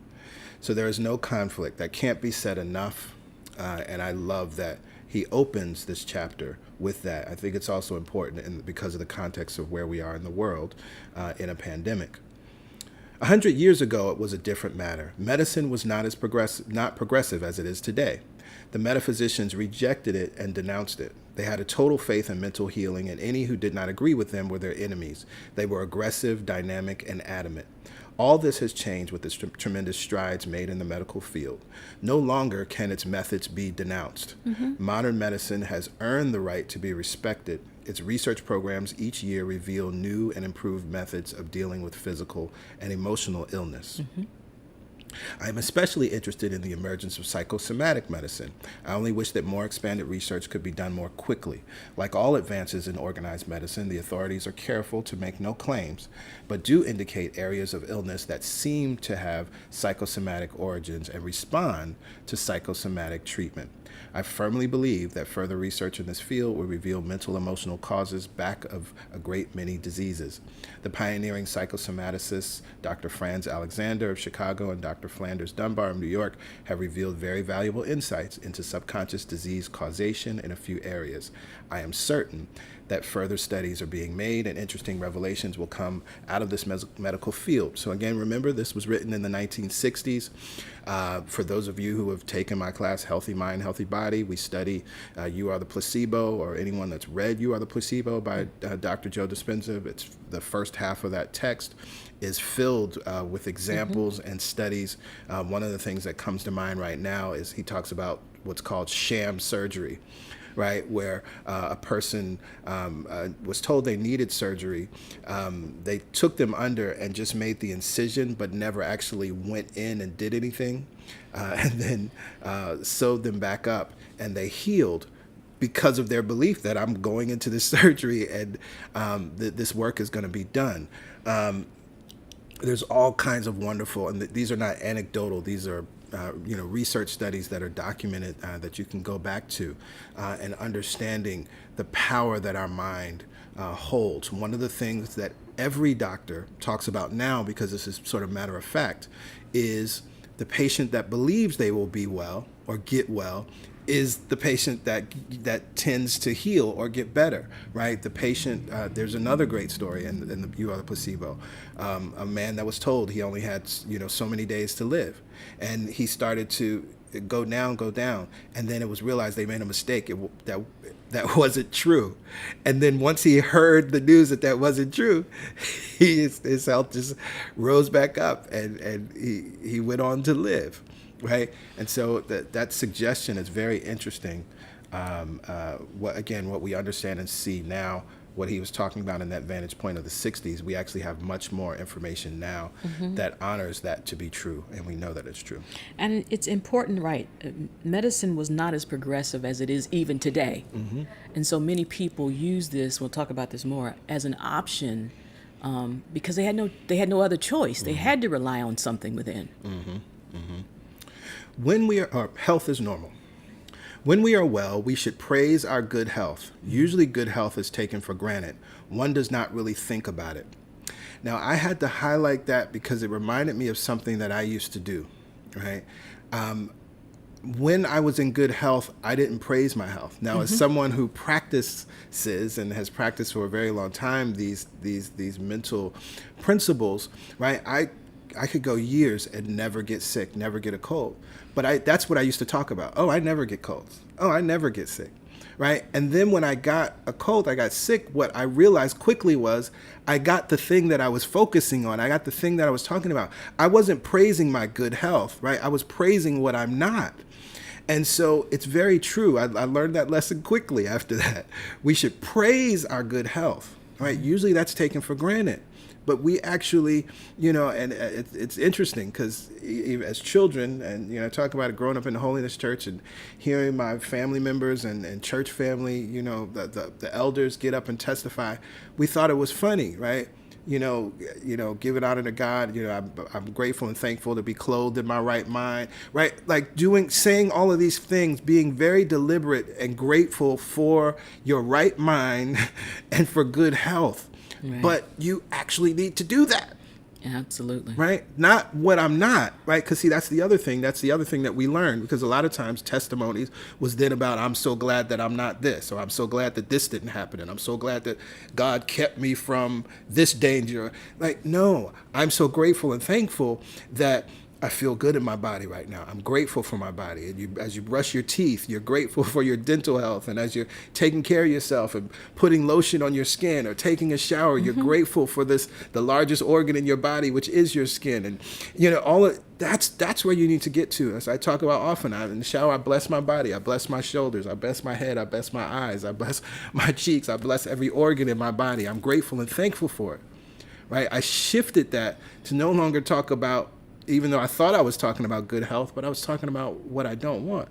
So there is no conflict. That can't be said enough. And I love that he opens this chapter with that. I think it's also important because of the context of where we are in the world in a pandemic. 100 years ago, it was a different matter. Medicine was not progressive as it is today. The metaphysicians rejected it and denounced it. They had a total faith in mental healing, and any who did not agree with them were their enemies. They were aggressive, dynamic, and adamant. All this has changed with the tremendous strides made in the medical field. No longer can its methods be denounced. Modern medicine has earned the right to be respected. Its research programs each year reveal new and improved methods of dealing with physical and emotional illness. I am especially interested in the emergence of psychosomatic medicine. I only wish that more expanded research could be done more quickly. Like all advances in organized medicine, the authorities are careful to make no claims, but do indicate areas of illness that seem to have psychosomatic origins and respond to psychosomatic treatment. I firmly believe that further research in this field will reveal mental emotional causes back of a great many diseases. The pioneering psychosomaticists, Dr. Franz Alexander of Chicago and Dr. Flanders Dunbar of New York, have revealed very valuable insights into subconscious disease causation in a few areas. I am certain that further studies are being made and interesting revelations will come out of this medical field. So again, remember, this was written in the 1960s. For those of you who have taken my class, Healthy Mind, Healthy Body, we study You Are the Placebo, or anyone that's read You Are the Placebo by Dr. Joe Dispenza. It's the first half of that text is filled with examples and studies. One of the things that comes to mind right now is he talks about what's called sham surgery, right, where a person was told they needed surgery. They took them under and just made the incision, but never actually went in and did anything, and then sewed them back up, and they healed because of their belief that I'm going into this surgery and this work is going to be done. There's all kinds of wonderful, and these are not anecdotal, these are research studies that are documented that you can go back to, and understanding the power that our mind holds. One of the things that every doctor talks about now, because this is sort of matter of fact, is the patient that believes they will be well or get well is the patient that tends to heal or get better, right? The patient, there's another great story in the You Are the Placebo. A man that was told he only had, so many days to live. And he started to go down. And then it was realized they made a mistake. That wasn't true. And then once he heard the news that wasn't true, his health just rose back up and he went on to live. Right, and so that suggestion is very interesting. What we understand and see now, what he was talking about in that vantage point of the 60s, we actually have much more information now that honors that to be true, and we know that it's true. And it's important, right? Medicine was not as progressive as it is even today, and so many people use this. We'll talk about this more as an option because they had no other choice. They had to rely on something within. When our health is normal. When we are well, we should praise our good health. Usually good health is taken for granted. One does not really think about it. Now, I had to highlight that because it reminded me of something that I used to do, right? When I was in good health, I didn't praise my health. Now, as someone who practices and has practiced for a very long time these mental principles, right? I could go years and never get sick, never get a cold. But that's what I used to talk about. Oh, I never get colds. Oh, I never get sick. right? And then when I got a cold, I got sick, what I realized quickly was I got the thing that I was focusing on. I got the thing that I was talking about. I wasn't praising my good health, right? I was praising what I'm not. And so it's very true. I learned that lesson quickly after that. We should praise our good health, right? Usually that's taken for granted. But we actually, and it's interesting because as children, and, talk about it growing up in the Holiness Church and hearing my family members and church family, the elders get up and testify, we thought it was funny, right? Give it honor to God. I'm grateful and thankful to be clothed in my right mind, right? Like saying all of these things, being very deliberate and grateful for your right mind and for good health. Right. But you actually need to do that. Absolutely. Right? Not what I'm not, right? Because see, that's the other thing. That's the other thing that we learned, because a lot of times testimonies was then about, I'm so glad that I'm not this, or I'm so glad that this didn't happen, and I'm so glad that God kept me from this danger. Like, no, I'm so grateful and thankful that I feel good in my body right now. I'm grateful for my body. And as you brush your teeth, you're grateful for your dental health. And as you're taking care of yourself and putting lotion on your skin or taking a shower, you're grateful for the largest organ in your body, which is your skin. And all of that's where you need to get to. As I talk about often, in the shower, I bless my body. I bless my shoulders. I bless my head. I bless my eyes. I bless my cheeks. I bless every organ in my body. I'm grateful and thankful for it. Right? I shifted that to no longer talk about, even though I thought I was talking about good health, but I was talking about what I don't want.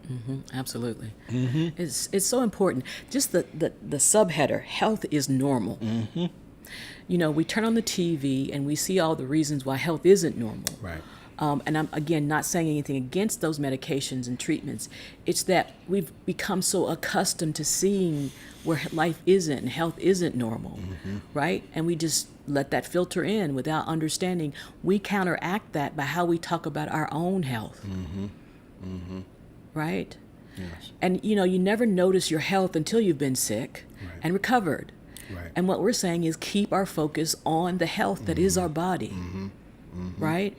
Absolutely. It's so important. Just the subheader, health is normal. We turn on the TV and we see all the reasons why health isn't normal. Right. And I'm, again, not saying anything against those medications and treatments. It's that we've become so accustomed to seeing where life isn't and health isn't normal, right? And we just let that filter in without understanding. We counteract that by how we talk about our own health, right? Yes. And, you never notice your health until you've been sick and recovered. Right. And what we're saying is keep our focus on the health that is our body, right?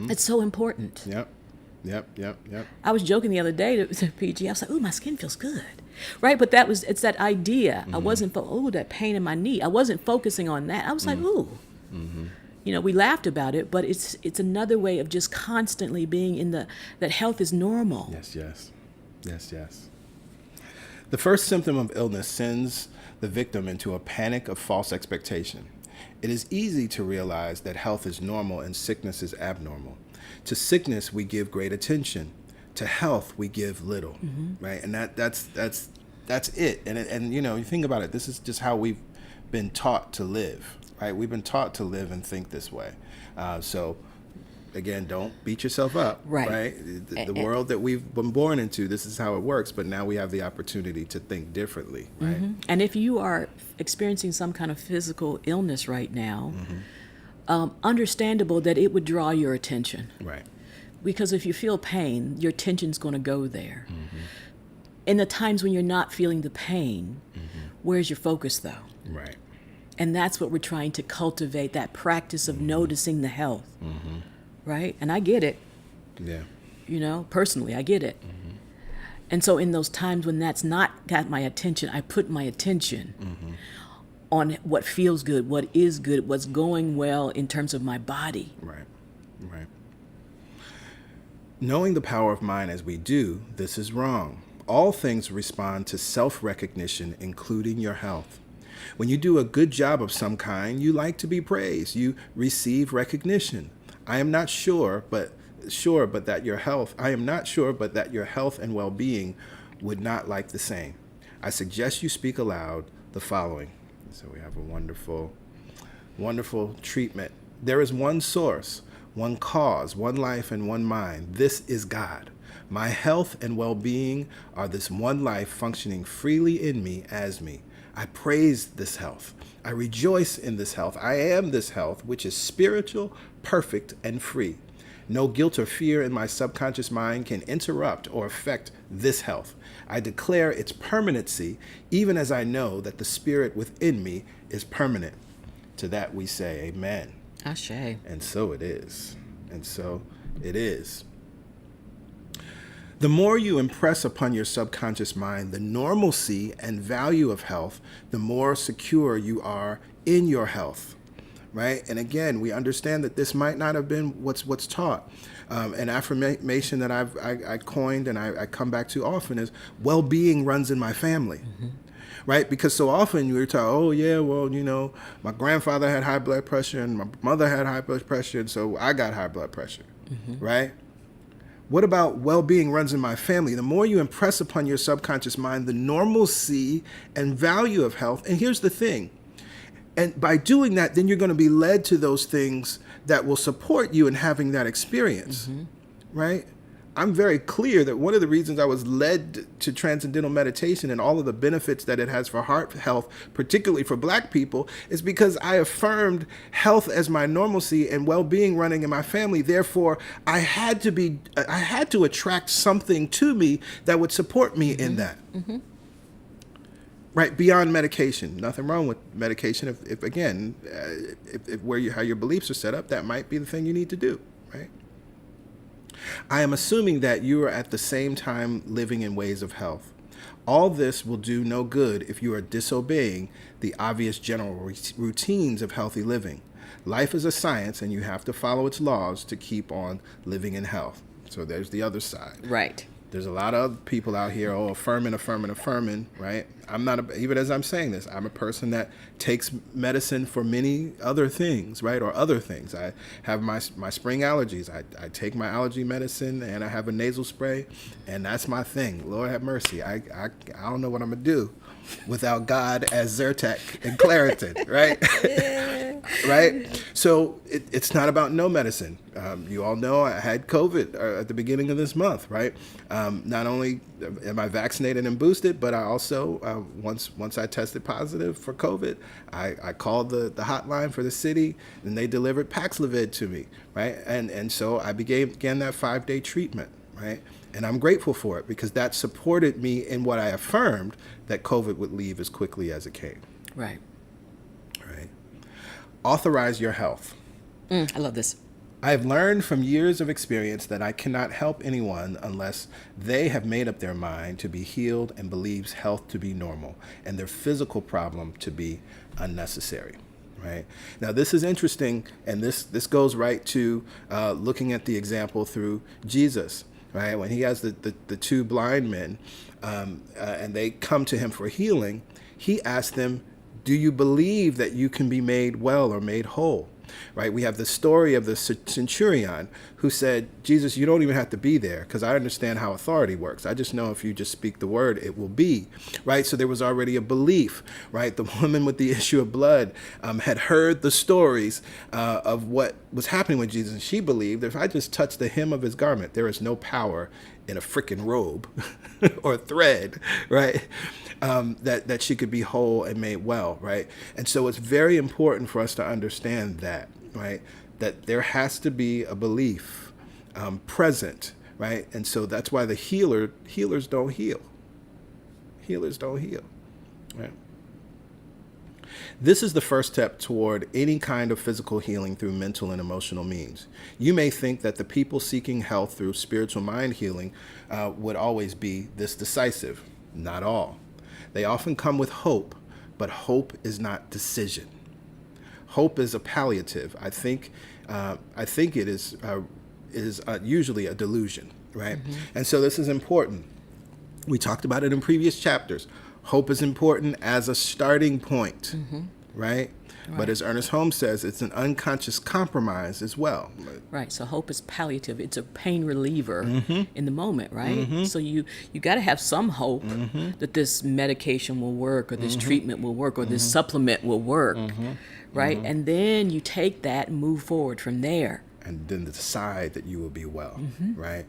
It's so important. Yep. I was joking the other day to PG. I was like, "Ooh, my skin feels good," right? But it's that idea. I wasn't that pain in my knee. I wasn't focusing on that. I was like, "Ooh," we laughed about it, but it's another way of just constantly being in that health is normal. Yes. The first symptom of illness sends the victim into a panic of false expectation. It is easy to realize that health is normal and sickness is abnormal. To sickness, we give great attention. To health, we give little, right? And that's it. And you think about it. This is just how we've been taught to live, right? We've been taught to live and think this way. So, again, don't beat yourself up, right? The world that we've been born into, this is how it works. But now we have the opportunity to think differently, right? And if you are experiencing some kind of physical illness right now, understandable that it would draw your attention. Right. Because if you feel pain, your attention's going to go there. In the times when you're not feeling the pain, where's your focus though? Right. And that's what we're trying to cultivate, that practice of noticing the health. Right? And I get it. Yeah. Personally, I get it. And so in those times when that's not got my attention, I put my attention on what feels good, what is good, what's going well in terms of my body. Right. Knowing the power of mind as we do, this is wrong. All things respond to self-recognition, including your health. When you do a good job of some kind, you like to be praised. You receive recognition. I am not sure, but that your health and well-being would not like the same. I suggest you speak aloud the following. So we have a wonderful, wonderful treatment. There is one source, one cause, one life, and one mind. This is God. My health and well-being are this one life functioning freely in me as me. I praise this health. I rejoice in this health. I am this health, which is spiritual, perfect, and free. No guilt or fear in my subconscious mind can interrupt or affect this health. I declare its permanency, even as I know that the spirit within me is permanent. To that we say, amen. Ashe. And so it is. And so it is. The more you impress upon your subconscious mind the normalcy and value of health, the more secure you are in your health, right? And again, we understand that this might not have been what's taught. An affirmation that I coined and I come back to often is well-being runs in my family. Mm-hmm. Right? Because so often you're taught, oh, yeah, well, you know, my grandfather had high blood pressure and my mother had high blood pressure, and so I got high blood pressure, right? What about well-being runs in my family? The more you impress upon your subconscious mind the normalcy and value of health, and here's the thing, and by doing that, then you're going to be led to those things that will support you in having that experience, right? I'm very clear that one of the reasons I was led to transcendental meditation and all of the benefits that it has for heart health, particularly for Black people, is because I affirmed health as my normalcy and well-being running in my family. Therefore, I had to attract something to me that would support me in that. Right, beyond medication. Nothing wrong with medication. If again, how your beliefs are set up, that might be the thing you need to do. Right. I am assuming that you are at the same time living in ways of health. All this will do no good if you are disobeying the obvious general routines of healthy living. Life is a science, and you have to follow its laws to keep on living in health. So there's the other side. Right. There's a lot of people out here, affirming, right? I'm not, even as I'm saying this, I'm a person that takes medicine for many other things, right? Or other things. I have my spring allergies. I take my allergy medicine, and I have a nasal spray, and that's my thing. Lord have mercy. I don't know what I'm going to do without God as Zyrtec and Claritin, right? Right? So it's not about no medicine. You all know I had COVID at the beginning of this month, right? Not only am I vaccinated and boosted, but I also, once I tested positive for COVID, I called the hotline for the city, and they delivered Paxlovid to me, right? And so I began that 5-day treatment, right? And I'm grateful for it because that supported me in what I affirmed, that COVID would leave as quickly as it came. Right. Right. Authorize your health. I love this. I have learned from years of experience that I cannot help anyone unless they have made up their mind to be healed and believes health to be normal and their physical problem to be unnecessary. Right. Now, this is interesting, and this goes right to looking at the example through Jesus. Right, when he has the two blind men, and they come to him for healing, he asks them, "Do you believe that you can be made well or made whole?" Right, we have the story of the centurion who said, "Jesus, you don't even have to be there because I understand how authority works. I just know if you just speak the word, it will be." Right, so there was already a belief. Right, the woman with the issue of blood had heard the stories of what was happening with Jesus, and she believed, if I just touch the hem of his garment, there is no power in a freaking robe or thread, right? That she could be whole and made well, right? And so it's very important for us to understand that, right? That there has to be a belief present, right? And so that's why the healers don't heal. Healers don't heal, right? This is the first step toward any kind of physical healing through mental and emotional means. You may think that the people seeking health through spiritual mind healing would always be this decisive. Not all. They often come with hope, but hope is not decision. Hope is a palliative. I think it is usually a delusion, right? Mm-hmm. And so this is important. We talked about it in previous chapters. Hope is important as a starting point, right? But as Ernest Holmes says, it's an unconscious compromise as well. Right. So hope is palliative. It's a pain reliever in the moment, right? So you got to have some hope that this medication will work, or this treatment will work, or this supplement will work, right? And then you take that and move forward from there. And then decide that you will be well, right?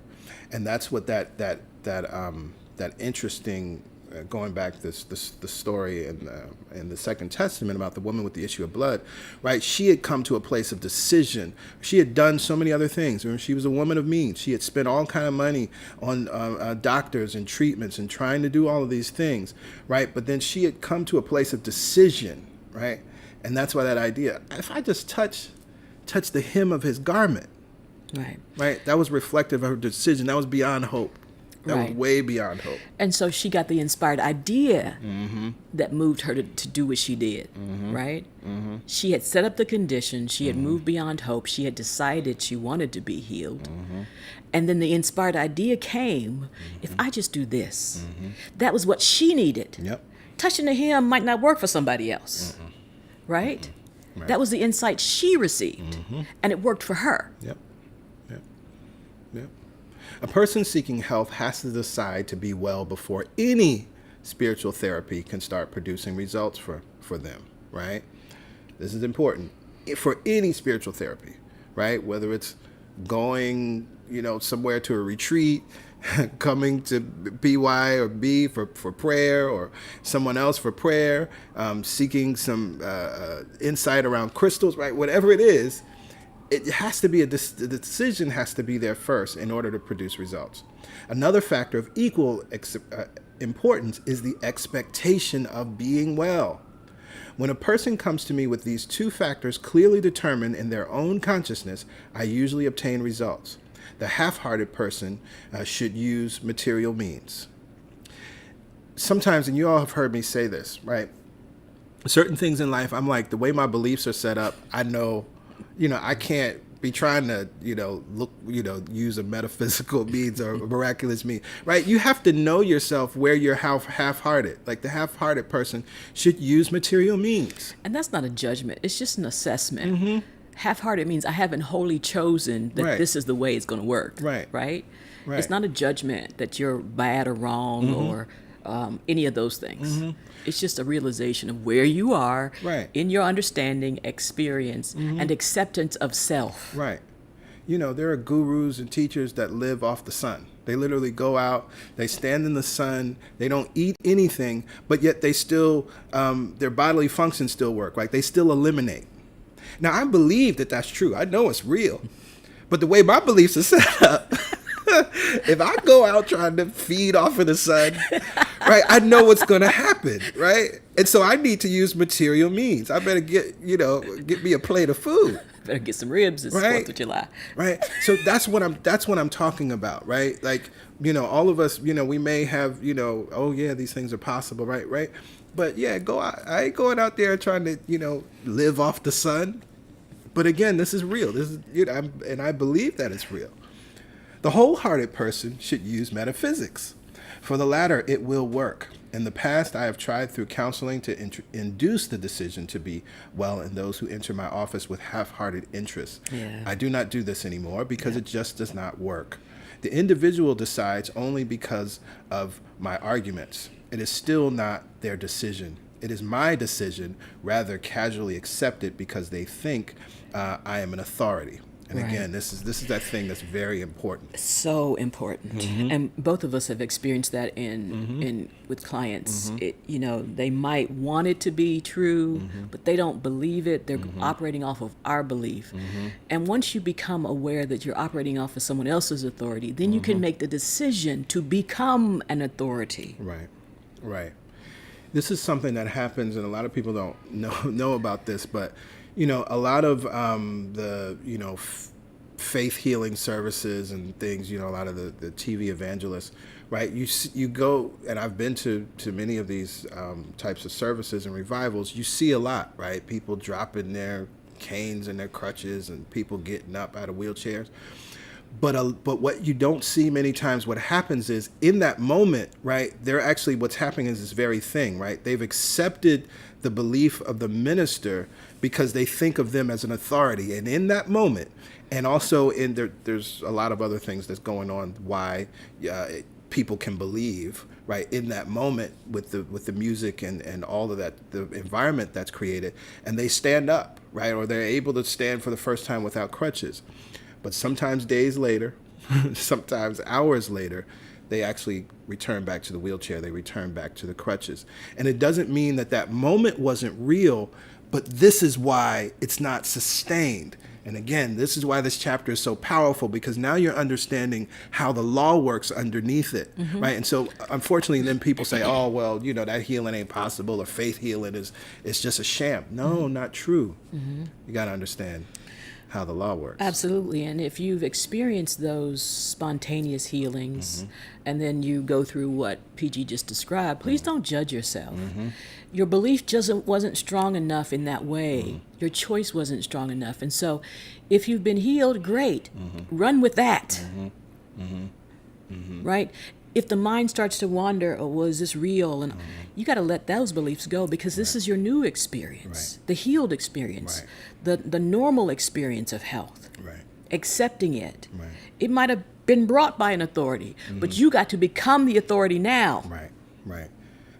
And that's what that interesting. Going back the story in the Second Testament about the woman with the issue of blood, right? She had come to a place of decision. She had done so many other things. Remember, she was a woman of means. She had spent all kind of money on doctors and treatments and trying to do all of these things, right? But then she had come to a place of decision, right? And that's why that idea, if I just touch the hem of his garment, right? That was reflective of her decision. That was beyond hope. That was Right. way beyond hope. And so she got the inspired idea that moved her to do what she did, right? She had set up the conditions. She had moved beyond hope. She had decided she wanted to be healed. And then the inspired idea came, if I just do this. That was what she needed. Yep. Touching the hem might not work for somebody else, right? Right. That was the insight she received, and it worked for her. Yep. Yep. Yep. A person seeking health has to decide to be well before any spiritual therapy can start producing results for them, right? This is important. For any spiritual therapy, right? Whether it's going, somewhere to a retreat, coming to BY or B for prayer, or someone else for prayer, seeking some insight around crystals, right? Whatever it is, it has to be the decision has to be there first in order to produce results. Another factor of equal importance is the expectation of being well. When a person comes to me with these two factors clearly determined in their own consciousness, I usually obtain results. The half-hearted person should use material means. Sometimes, and you all have heard me say this, right? Certain things in life, I'm like, the way my beliefs are set up, I know, I can't be trying to, use a metaphysical means or a miraculous means, right? You have to know yourself where you're half-hearted. Like the half-hearted person should use material means. And that's not a judgment. It's just an assessment. Half-hearted means I haven't wholly chosen that Right. this is the way it's going to work. Right. Right? Right. It's not a judgment that you're bad or wrong or any of those things. It's just a realization of where you are Right. in your understanding, experience, and acceptance of self. Right. There are gurus and teachers that live off the sun. They literally go out, they stand in the sun, they don't eat anything, but yet they still, their bodily functions still work. Like they still eliminate. Now, I believe that that's true. I know it's real. But the way my beliefs are set up, if I go out trying to feed off of the sun, right, I know what's going to happen, right? And so I need to use material means. I better get me a plate of food. Better get some ribs. It's Right. 4th of July. Right. So that's what I'm talking about, right? Like, all of us, we may have, oh yeah, these things are possible, right? Right. But yeah, I ain't going out there trying to, live off the sun. But again, this is real. This is, and I believe that it's real. The wholehearted person should use metaphysics. For the latter, it will work. In the past, I have tried through counseling to induce the decision to be well in those who enter my office with half-hearted interests. Yeah. I do not do this anymore because it just does not work. The individual decides only because of my arguments. It is still not their decision. It is my decision, rather casually accepted because they think I am an authority. And Right. again, this is that thing that's very important. So important. And both of us have experienced that in with clients. They might want it to be true, but they don't believe it. They're operating off of our belief. And once you become aware that you're operating off of someone else's authority, then you can make the decision to become an authority. Right, right. This is something that happens, and a lot of people don't know about this, but a lot of the faith healing services and things, a lot of the TV evangelists, right? You go, and I've been to many of these types of services and revivals. You see a lot, right? People dropping their canes and their crutches, and people getting up out of wheelchairs. But what you don't see many times, what happens is in that moment, right, what's happening is this very thing, right? They've accepted the belief of the minister because they think of them as an authority. And in that moment, and also there's a lot of other things that's going on why people can believe, right, in that moment with the music and all of that, the environment that's created, and they stand up, right, or they're able to stand for the first time without crutches. But sometimes days later, sometimes hours later, they actually return back to the wheelchair. They return back to the crutches. And it doesn't mean that moment wasn't real, but this is why it's not sustained. And again, this is why this chapter is so powerful, because now you're understanding how the law works underneath it, right? And so unfortunately, then people say, oh, well, that healing ain't possible, or faith healing is just a sham. No, not true. You got to understand how the law works. Absolutely. And if you've experienced those spontaneous healings and then you go through what PG just described, please don't judge yourself. Your belief just wasn't strong enough in that way. Your choice wasn't strong enough. And so if you've been healed, great. Run with that. Right? If the mind starts to wander, oh, well, is this real? And you got to let those beliefs go, because this is your new experience, the healed experience, the normal experience of health. Accepting it. It might have been brought by an authority, but you got to become the authority now. Right.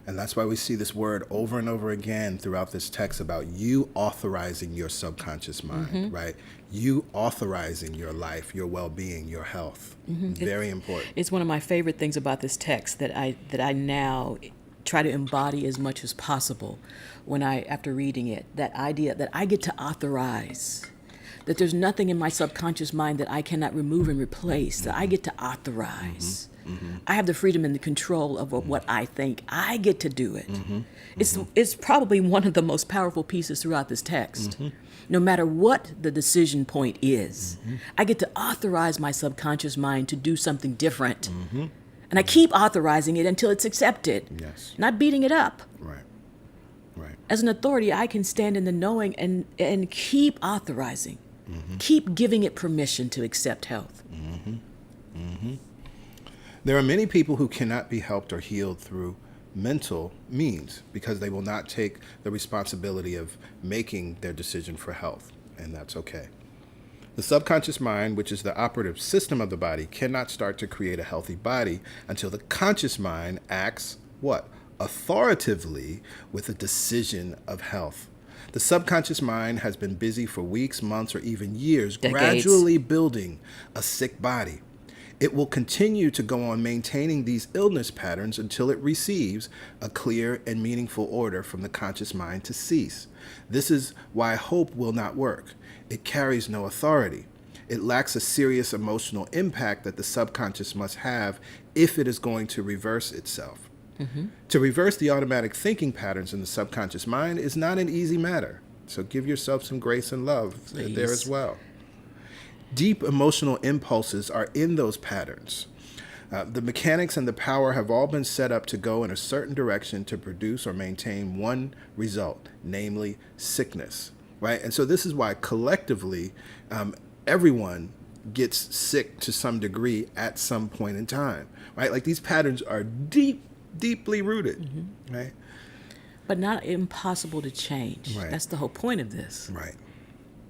And that's why we see this word over and over again throughout this text about you authorizing your subconscious mind, right? You authorizing your life, your well-being, your health. Very important. It's one of my favorite things about this text that I now try to embody as much as possible after reading it. That idea that I get to authorize, that there's nothing in my subconscious mind that I cannot remove and replace, that I get to authorize. I have the freedom and the control of what I think. I get to do it. It's probably one of the most powerful pieces throughout this text. No matter what the decision point is, I get to authorize my subconscious mind to do something different. And I keep authorizing it until it's accepted, not beating it up. Right. As an authority, I can stand in the knowing and keep authorizing, keep giving it permission to accept health. There are many people who cannot be helped or healed through mental means because they will not take the responsibility of making their decision for health, and that's okay. The subconscious mind, which is the operative system of the body, cannot start to create a healthy body until the conscious mind acts, what? Authoritatively with a decision of health. The subconscious mind has been busy for weeks, months, or even years, Decades. gradually building a sick body. It will continue to go on maintaining these illness patterns until it receives a clear and meaningful order from the conscious mind to cease. This is why hope will not work. It carries no authority. It lacks a serious emotional impact that the subconscious must have if it is going to reverse itself. To reverse the automatic thinking patterns in the subconscious mind is not an easy matter. So give yourself some grace and love there as well. Deep emotional impulses are in those patterns. The mechanics and the power have all been set up to go in a certain direction to produce or maintain one result, namely sickness, right? And so this is why collectively everyone gets sick to some degree at some point in time, right? Like these patterns are deeply rooted, right? But not impossible to change. Right. That's the whole point of this. Right.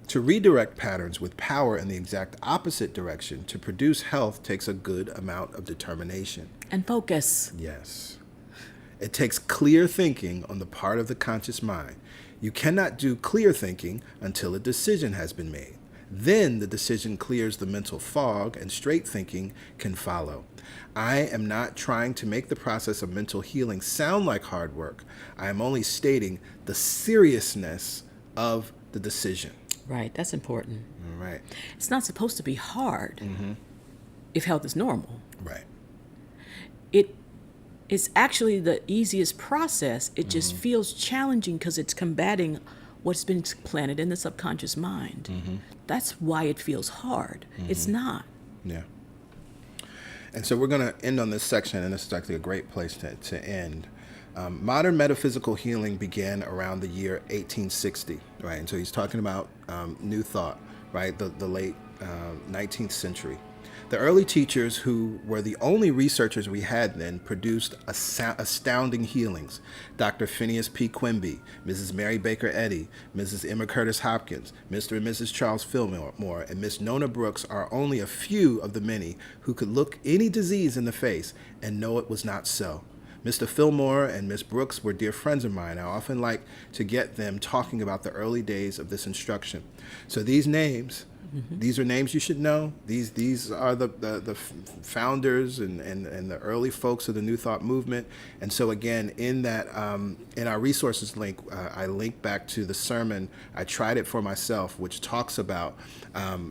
To redirect patterns with power in the exact opposite direction to produce health takes a good amount of determination. And focus. Yes. It takes clear thinking on the part of the conscious mind. You cannot do clear thinking until a decision has been made. Then the decision clears the mental fog and straight thinking can follow. I am not trying to make the process of mental healing sound like hard work. I am only stating the seriousness of the decision. Right, that's important. All right. It's not supposed to be hard if health is normal. Right. It's actually the easiest process. It just feels challenging because it's combating what's been planted in the subconscious mind. That's why it feels hard. It's not. Yeah. And so we're going to end on this section, and this is actually a great place to end. Modern metaphysical healing began around the year 1860, right? And so he's talking about New Thought, right? The late 19th century. The early teachers, who were the only researchers we had then, produced astounding healings. Dr. Phineas P. Quimby, Mrs. Mary Baker Eddy, Mrs. Emma Curtis Hopkins, Mr. and Mrs. Charles Fillmore, and Miss Nona Brooks are only a few of the many who could look any disease in the face and know it was not so. Mr. Fillmore and Miss Brooks were dear friends of mine. I often like to get them talking about the early days of this instruction. So these names, these are names you should know. These are the founders and the early folks of the New Thought movement. And so again, in that in our resources link, I link back to the sermon I Tried It For Myself, which talks about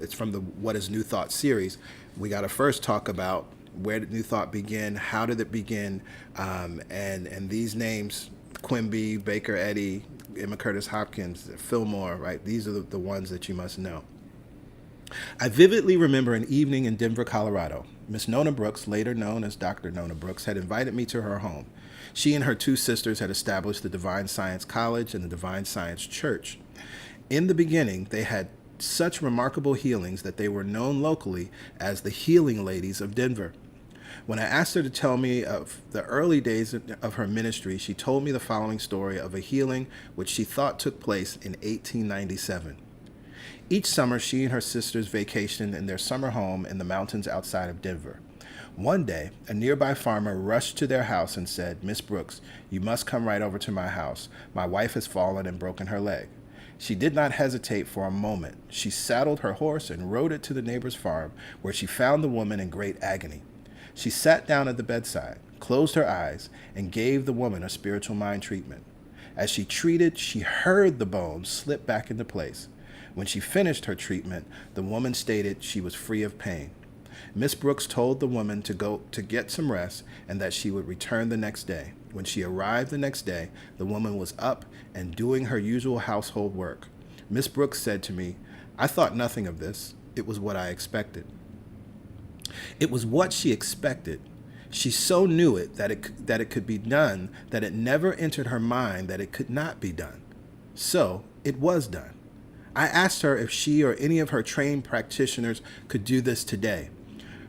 it's from the What Is New Thought series. We got to first talk about where did New Thought begin? How did it begin? And these names, Quimby, Baker Eddy, Emma Curtis Hopkins, Fillmore, right? These are the ones that you must know. I vividly remember an evening in Denver, Colorado. Miss Nona Brooks, later known as Dr. Nona Brooks, had invited me to her home. She and her two sisters had established the Divine Science College and the Divine Science Church. In the beginning, they had such remarkable healings that they were known locally as the Healing Ladies of Denver. When I asked her to tell me of the early days of her ministry, she told me the following story of a healing which she thought took place in 1897. Each summer, she and her sisters vacationed in their summer home in the mountains outside of Denver. One day, a nearby farmer rushed to their house and said, "Miss Brooks, you must come right over to my house. My wife has fallen and broken her leg." She did not hesitate for a moment. She saddled her horse and rode it to the neighbor's farm, where she found the woman in great agony. She sat down at the bedside, closed her eyes, and gave the woman a spiritual mind treatment. As she treated, she heard the bones slip back into place. When she finished her treatment, the woman stated she was free of pain. Miss Brooks told the woman to go to get some rest and that she would return the next day. When she arrived the next day, the woman was up and doing her usual household work. Miss Brooks said to me, "I thought nothing of this. It was what I expected." It was what she expected. She so knew it that it could be done that it never entered her mind that it could not be done. So it was done. I asked her if she or any of her trained practitioners could do this today.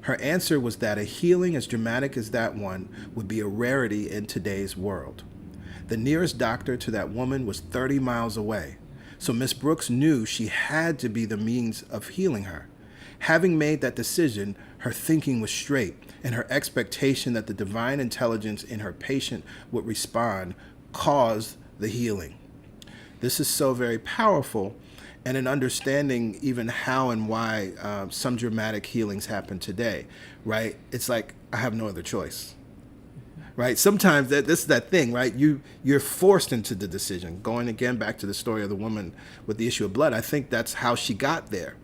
Her answer was that a healing as dramatic as that one would be a rarity in today's world. The nearest doctor to that woman was 30 miles away, so Miss Brooks knew she had to be the means of healing her. Having made that decision, her thinking was straight, and her expectation that the divine intelligence in her patient would respond caused the healing. This is so very powerful, and in understanding even how and why some dramatic healings happen today, right? It's like, I have no other choice, right? Sometimes this is that thing, right? You're forced into the decision. Going again back to the story of the woman with the issue of blood, I think that's how she got there,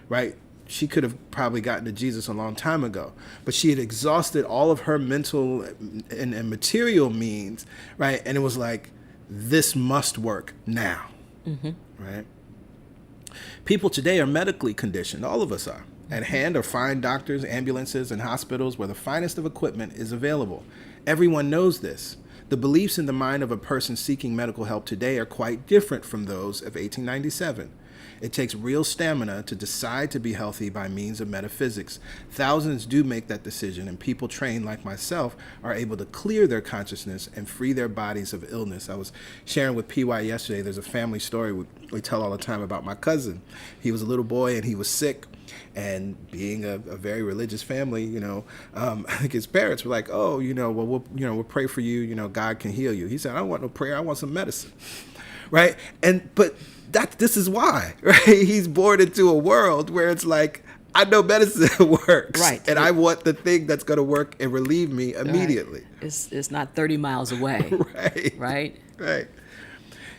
right? She could have probably gotten to Jesus a long time ago, but she had exhausted all of her mental and material means, right? And it was like, this must work now, right? People today are medically conditioned. All of us are. At hand are fine doctors, ambulances, and hospitals where the finest of equipment is available. Everyone knows this. The beliefs in the mind of a person seeking medical help today are quite different from those of 1897. It takes real stamina to decide to be healthy by means of metaphysics. Thousands do make that decision, and people trained like myself are able to clear their consciousness and free their bodies of illness. I was sharing with PY yesterday, there's a family story we tell all the time about my cousin. He was a little boy and he was sick, and being a very religious family, I think his parents were like, "Oh, we'll pray for you, God can heal you." He said, "I don't want no prayer, I want some medicine." Right? But this is why, right? He's born into a world where it's like, I know medicine works, right? And I want the thing that's going to work and relieve me immediately. Right. It's not 30 miles away, right? Right.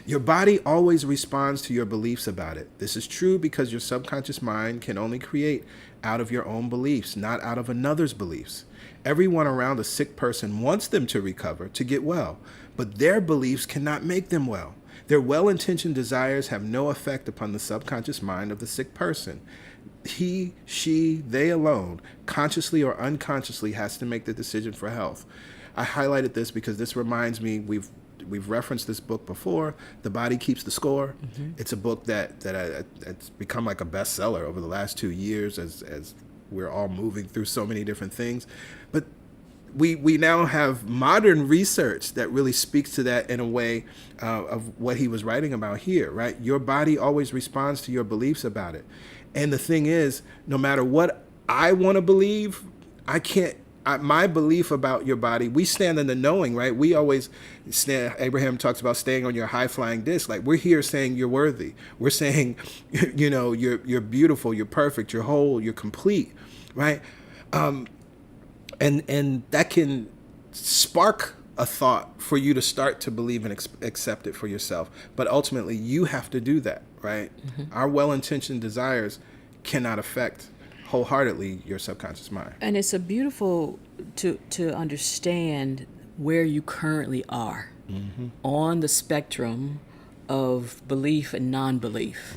Your body always responds to your beliefs about it. This is true because your subconscious mind can only create out of your own beliefs, not out of another's beliefs. Everyone around a sick person wants them to recover, to get well, but their beliefs cannot make them well. Their well-intentioned desires have no effect upon the subconscious mind of the sick person. He, she, they alone, consciously or unconsciously, has to make the decision for health. I highlighted this because this reminds me, we've referenced this book before, The Body Keeps the Score. It's a book it's become like a bestseller over the last 2 years as we're all moving through so many different things. But we now have modern research that really speaks to that in a way of what he was writing about here, right? Your body always responds to your beliefs about it. And the thing is, no matter what I want to believe, my belief about your body, we stand in the knowing, right? We always stand, Abraham talks about staying on your high-flying disc. Like, we're here saying you're worthy. We're saying, you're beautiful, you're perfect, you're whole, you're complete, right? And that can spark a thought for you to start to believe and accept it for yourself. But ultimately, you have to do that, right? Our well-intentioned desires cannot affect wholeheartedly your subconscious mind. And it's a beautiful to understand where you currently are on the spectrum of belief and non-belief,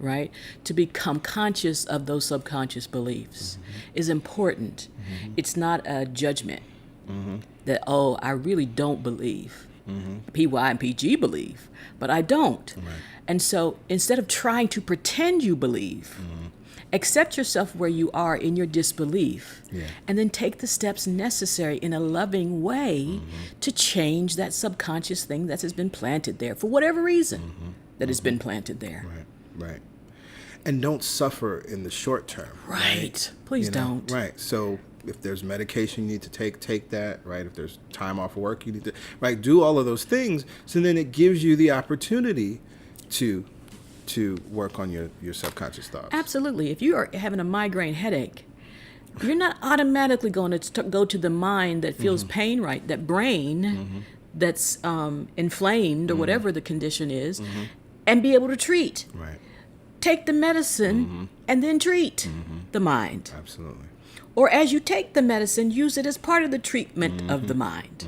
right? To become conscious of those subconscious beliefs is important. It's not a judgment that, oh, I really don't believe. PY and PG believe, but I don't. Right. And so instead of trying to pretend you believe, accept yourself where you are in your disbelief, and then take the steps necessary in a loving way to change that subconscious thing that has been planted there for whatever reason that has been planted there. Right, right. And don't suffer in the short term. Right. Please don't. Right. So if there's medication you need to take that, right? If there's time off work you need to, right? Do all of those things. So then it gives you the opportunity to work on your subconscious thoughts. Absolutely. If you are having a migraine headache, you're not automatically going to go to the mind that feels pain, right? That brain that's inflamed or whatever the condition is, and be able to treat. Right. Take the medicine and then treat the mind. Absolutely. Or as you take the medicine, use it as part of the treatment of the mind.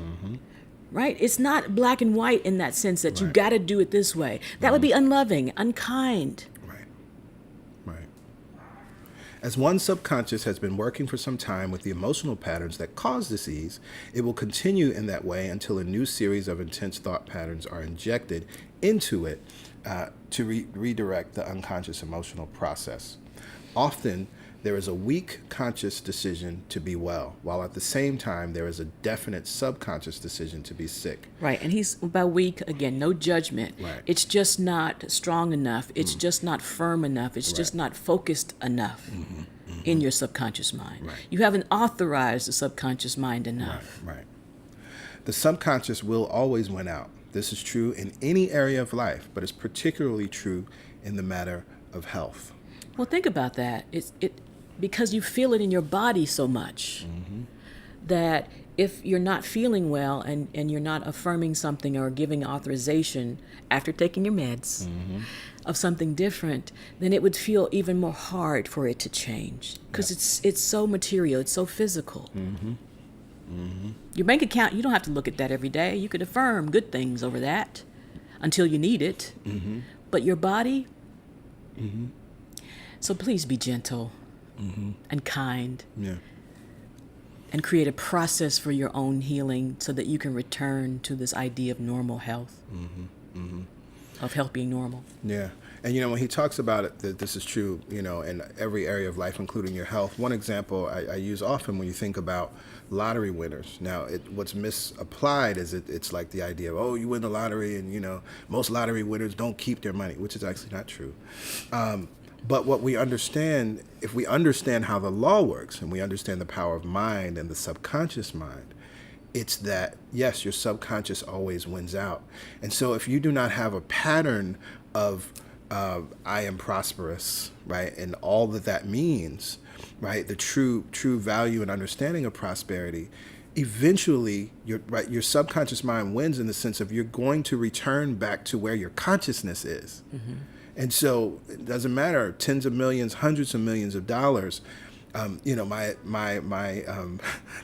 Right? It's not black and white in that sense that you got to do it this way. That would be unloving, unkind. Right. Right. As one's subconscious has been working for some time with the emotional patterns that cause disease, it will continue in that way until a new series of intense thought patterns are injected into it to redirect the unconscious emotional process. Often, there is a weak conscious decision to be well, while at the same time there is a definite subconscious decision to be sick. Right, and he's by weak, again, no judgment. Right. It's just not strong enough. It's just not firm enough. It's just not focused enough in your subconscious mind. Right. You haven't authorized the subconscious mind enough. Right. The subconscious will always win out. This is true in any area of life, but it's particularly true in the matter of health. Well, think about that. Because you feel it in your body so much that if you're not feeling well and you're not affirming something or giving authorization after taking your meds of something different, then it would feel even more hard for it to change because it's so material, it's so physical. Your bank account, you don't have to look at that every day. You could affirm good things over that until you need it. But your body, so please be gentle. And kind, and create a process for your own healing so that you can return to this idea of normal health, of health being normal. Yeah. And, when he talks about it, that this is true, in every area of life, including your health. One example I use often when you think about lottery winners. Now, what's misapplied is it's like the idea of, oh, you win the lottery and, most lottery winners don't keep their money, which is actually not true. But what we understand, if we understand how the law works and we understand the power of mind and the subconscious mind, it's that, yes, your subconscious always wins out. And so if you do not have a pattern of I am prosperous, right, and all that means, right, the true value and understanding of prosperity, eventually your subconscious mind wins in the sense of you're going to return back to where your consciousness is. And so it doesn't matter, tens of millions, hundreds of millions of dollars. My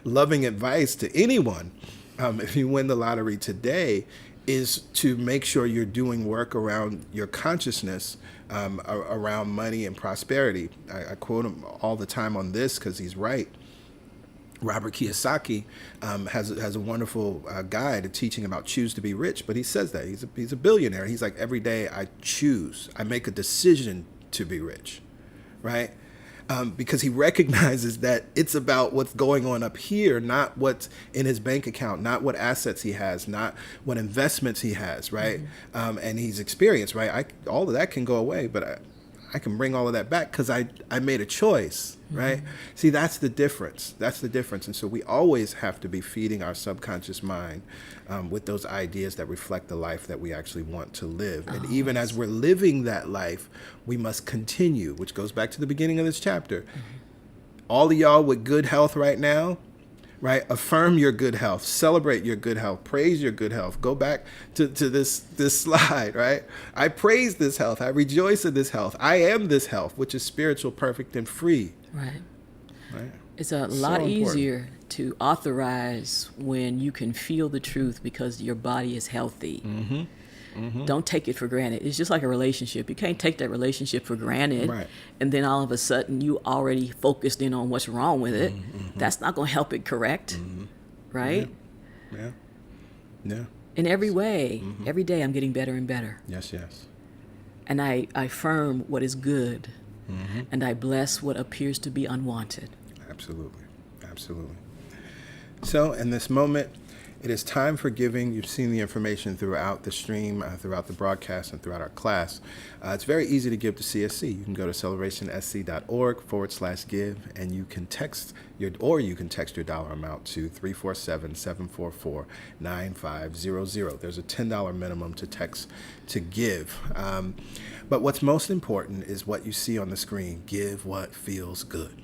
loving advice to anyone, if you win the lottery today, is to make sure you're doing work around your consciousness, around money and prosperity. I quote him all the time on this because he's right. Robert Kiyosaki has a wonderful guide to teaching about choose to be rich, but he says that he's a billionaire. He's like, every day I make a decision to be rich, right? Because he recognizes that it's about what's going on up here, not what's in his bank account, not what assets he has, not what investments he has, right? And he's experienced, right? All of that can go away, but I can bring all of that back because I made a choice, right? See, that's the difference. That's the difference. And so we always have to be feeding our subconscious mind with those ideas that reflect the life that we actually want to live. And even as we're living that life, we must continue, which goes back to the beginning of this chapter. All of y'all with good health right now, right? Affirm your good health, celebrate your good health, praise your good health. Go back to this slide, right? I praise this health. I rejoice in this health. I am this health, which is spiritual, perfect, and free. Right. Right. It's a lot easier to authorize when you can feel the truth because your body is healthy. Don't take it for granted. It's just like a relationship. You can't take that relationship for granted. Right. And then all of a sudden you already focused in on what's wrong with it. That's not going to help it correct. Right? Yeah. In every way, every day I'm getting better and better. Yes, yes. And I affirm what is good. And I bless what appears to be unwanted. Absolutely. Absolutely. So in this moment, it is time for giving. You've seen the information throughout the stream, throughout the broadcast, and throughout our class. It's very easy to give to CSC. You can go to celebrationsc.org/give, and you can text your dollar amount to 347-744-9500. There's a $10 minimum to text to give. But what's most important is what you see on the screen. Give what feels good.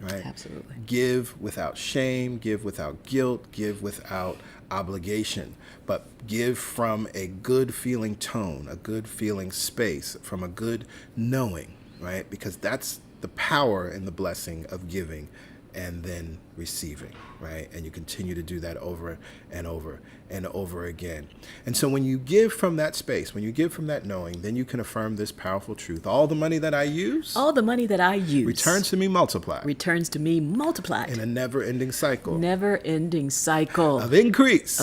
Right? Absolutely. Give without shame, give without guilt, give without obligation, but give from a good feeling tone, a good feeling space, from a good knowing, right? Because that's the power and the blessing of giving and then receiving, right? And you continue to do that over and over and over again. And so when you give from that space, when you give from that knowing, then you can affirm this powerful truth. All the money that I use, returns to me multiplied. Returns to me multiplied. In a never-ending cycle. Never-ending cycle. Of increase.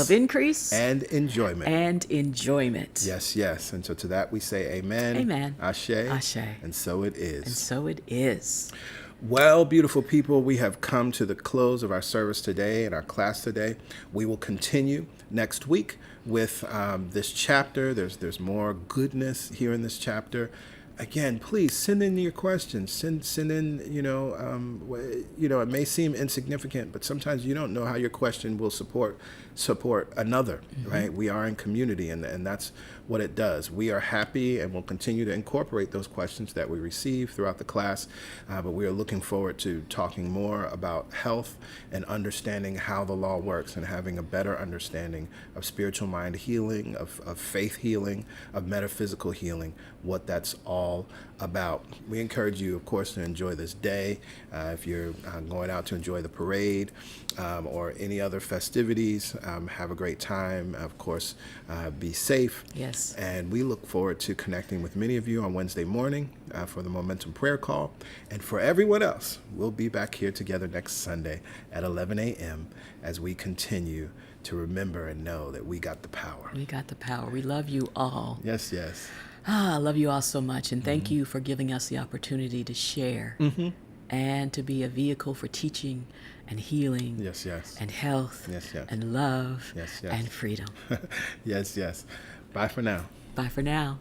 And enjoyment. Yes, yes. And so to that we say amen. Amen. Ashe. Ashe. And so it is. And so it is. Well, beautiful people, we have come to the close of our service today and our class today. We will continue next week with this chapter. There's more goodness here in this chapter. Again, please send in your questions. Send in, it may seem insignificant, but sometimes you don't know how your question will support another, right? We are in community, and that's what it does. We are happy and will continue to incorporate those questions that we receive throughout the class, but we are looking forward to talking more about health and understanding how the law works and having a better understanding of spiritual mind healing, of faith healing, of metaphysical healing, what that's all about. We encourage you, of course, to enjoy this day. If you're going out to enjoy the parade or any other festivities, have a great time. Of course, be safe. Yes. And we look forward to connecting with many of you on Wednesday morning for the Momentum Prayer Call. And for everyone else, we'll be back here together next Sunday at 11 a.m. as we continue to remember and know that we got the power. We got the power. We love you all. Yes, yes. I love you all so much. And thank you for giving us the opportunity to share and to be a vehicle for teaching and healing. Yes, yes. And health. Yes, yes. And love. Yes, yes. And freedom. Yes, yes. Bye for now. Bye for now.